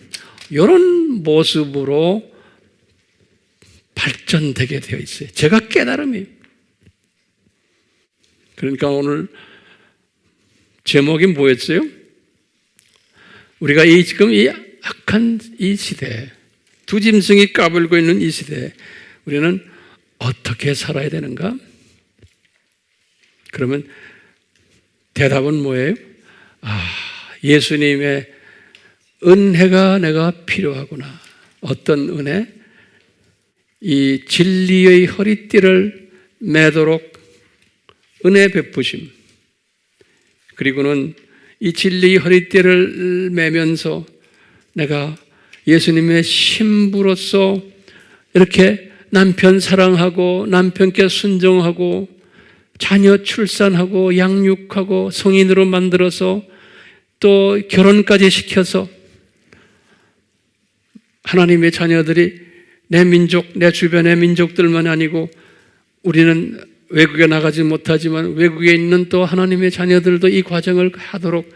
이런 모습으로 발전되게 되어 있어요. 제가 깨달음이에요. 그러니까 오늘 제목이 뭐였어요? 우리가 지금 이 악한 이 시대에, 두 짐승이 까불고 있는 이 시대에 우리는 어떻게 살아야 되는가? 그러면 대답은 뭐예요? 예수님의 은혜가 내가 필요하구나. 어떤 은혜? 이 진리의 허리띠를 매도록 은혜 베푸심. 그리고는 이 진리의 허리띠를 매면서 내가 예수님의 신부로서 이렇게 남편 사랑하고 남편께 순종하고 자녀 출산하고 양육하고 성인으로 만들어서 또 결혼까지 시켜서 하나님의 자녀들이 내 민족, 내 주변의 민족들만 아니고 우리는 외국에 나가지 못하지만 외국에 있는 또 하나님의 자녀들도 이 과정을 하도록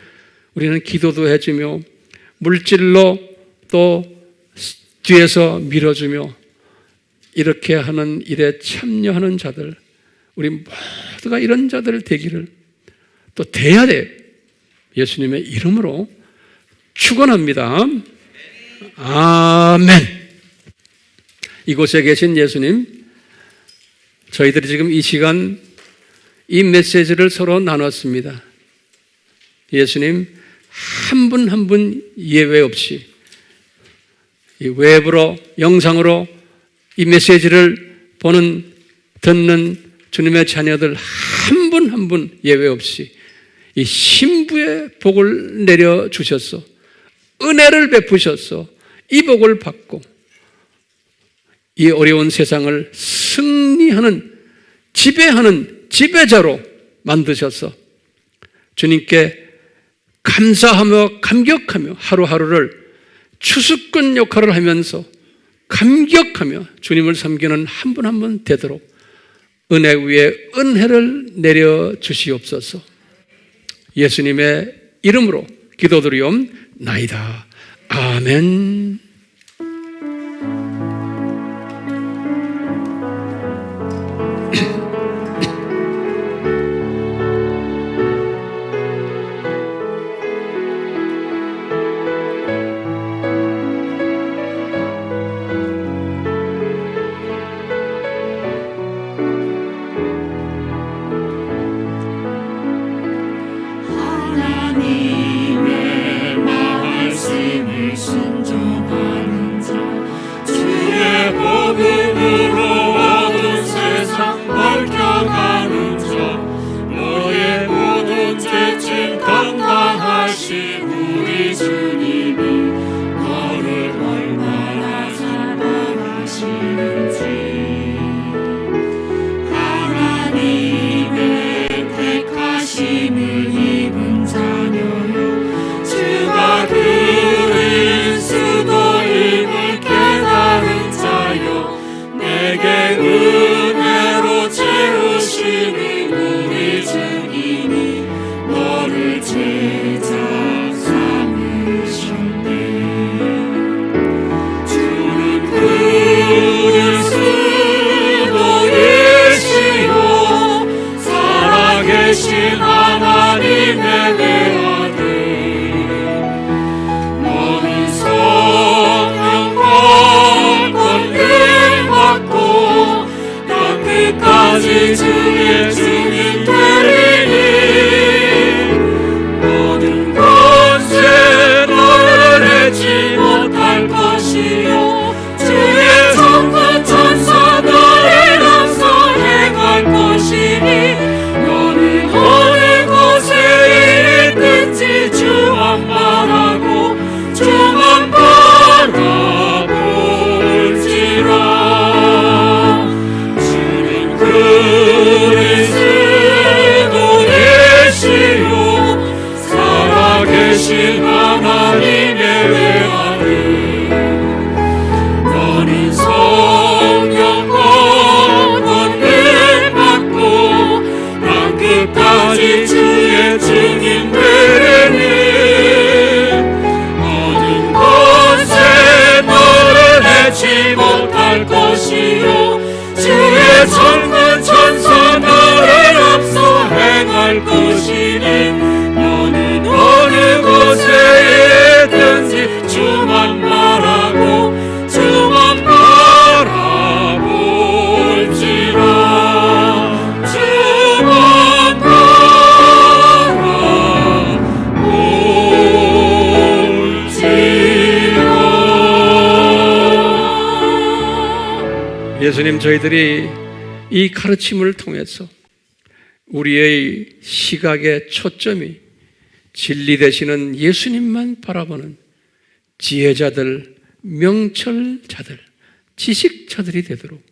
우리는 기도도 해주며 물질로 또 뒤에서 밀어주며 이렇게 하는 일에 참여하는 자들, 우리 모두가 이런 자들 되기를 또 돼야 돼요. 예수님의 이름으로 축원합니다. 아멘. 이곳에 계신 예수님, 저희들이 지금 이 시간 이 메시지를 서로 나눴습니다. 예수님 한 분 한 분 예외 없이 이 웹으로 영상으로 이 메시지를 보는 듣는 주님의 자녀들 한 분 한 분 예외 없이 이 신부의 복을 내려주셨어. 은혜를 베푸셨어. 이 복을 받고 이 어려운 세상을 승리하는, 지배하는 지배자로 만드셔서 주님께 감사하며 감격하며 하루하루를 추수꾼 역할을 하면서 감격하며 주님을 섬기는 한 분 한 분 되도록 은혜 위에 은혜를 내려주시옵소서. 예수님의 이름으로 기도드리옵나이다. 아멘. 하나님의 말씀을 순종하 하나님의 외아들 너는 성령과 권을 받고 땅끝까지 주의 증인 되리니 모든 곳에 너를 해치 못할 것이요 주의 천군 천사 너를 앞서 행할 것이니 너는 어느 곳에 있든지 주만 바라고 주만 바라볼지라 주만 바라볼지라. 예수님, 저희들이 이 가르침을 통해서 우리의 시각의 초점이 진리 되시는 예수님만 바라보는 지혜자들, 명철자들, 지식자들이 되도록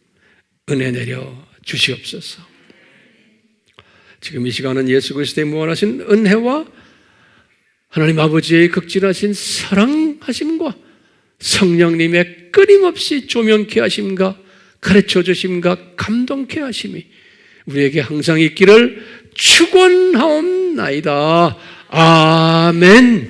은혜 내려 주시옵소서. 지금 이 시간은 예수 그리스도의 무한하신 은혜와 하나님 아버지의 극진하신 사랑하심과 성령님의 끊임없이 조명케 하심과 가르쳐 주심과 감동케 하심이 우리에게 항상 있기를 축원하옵나이다. 아멘.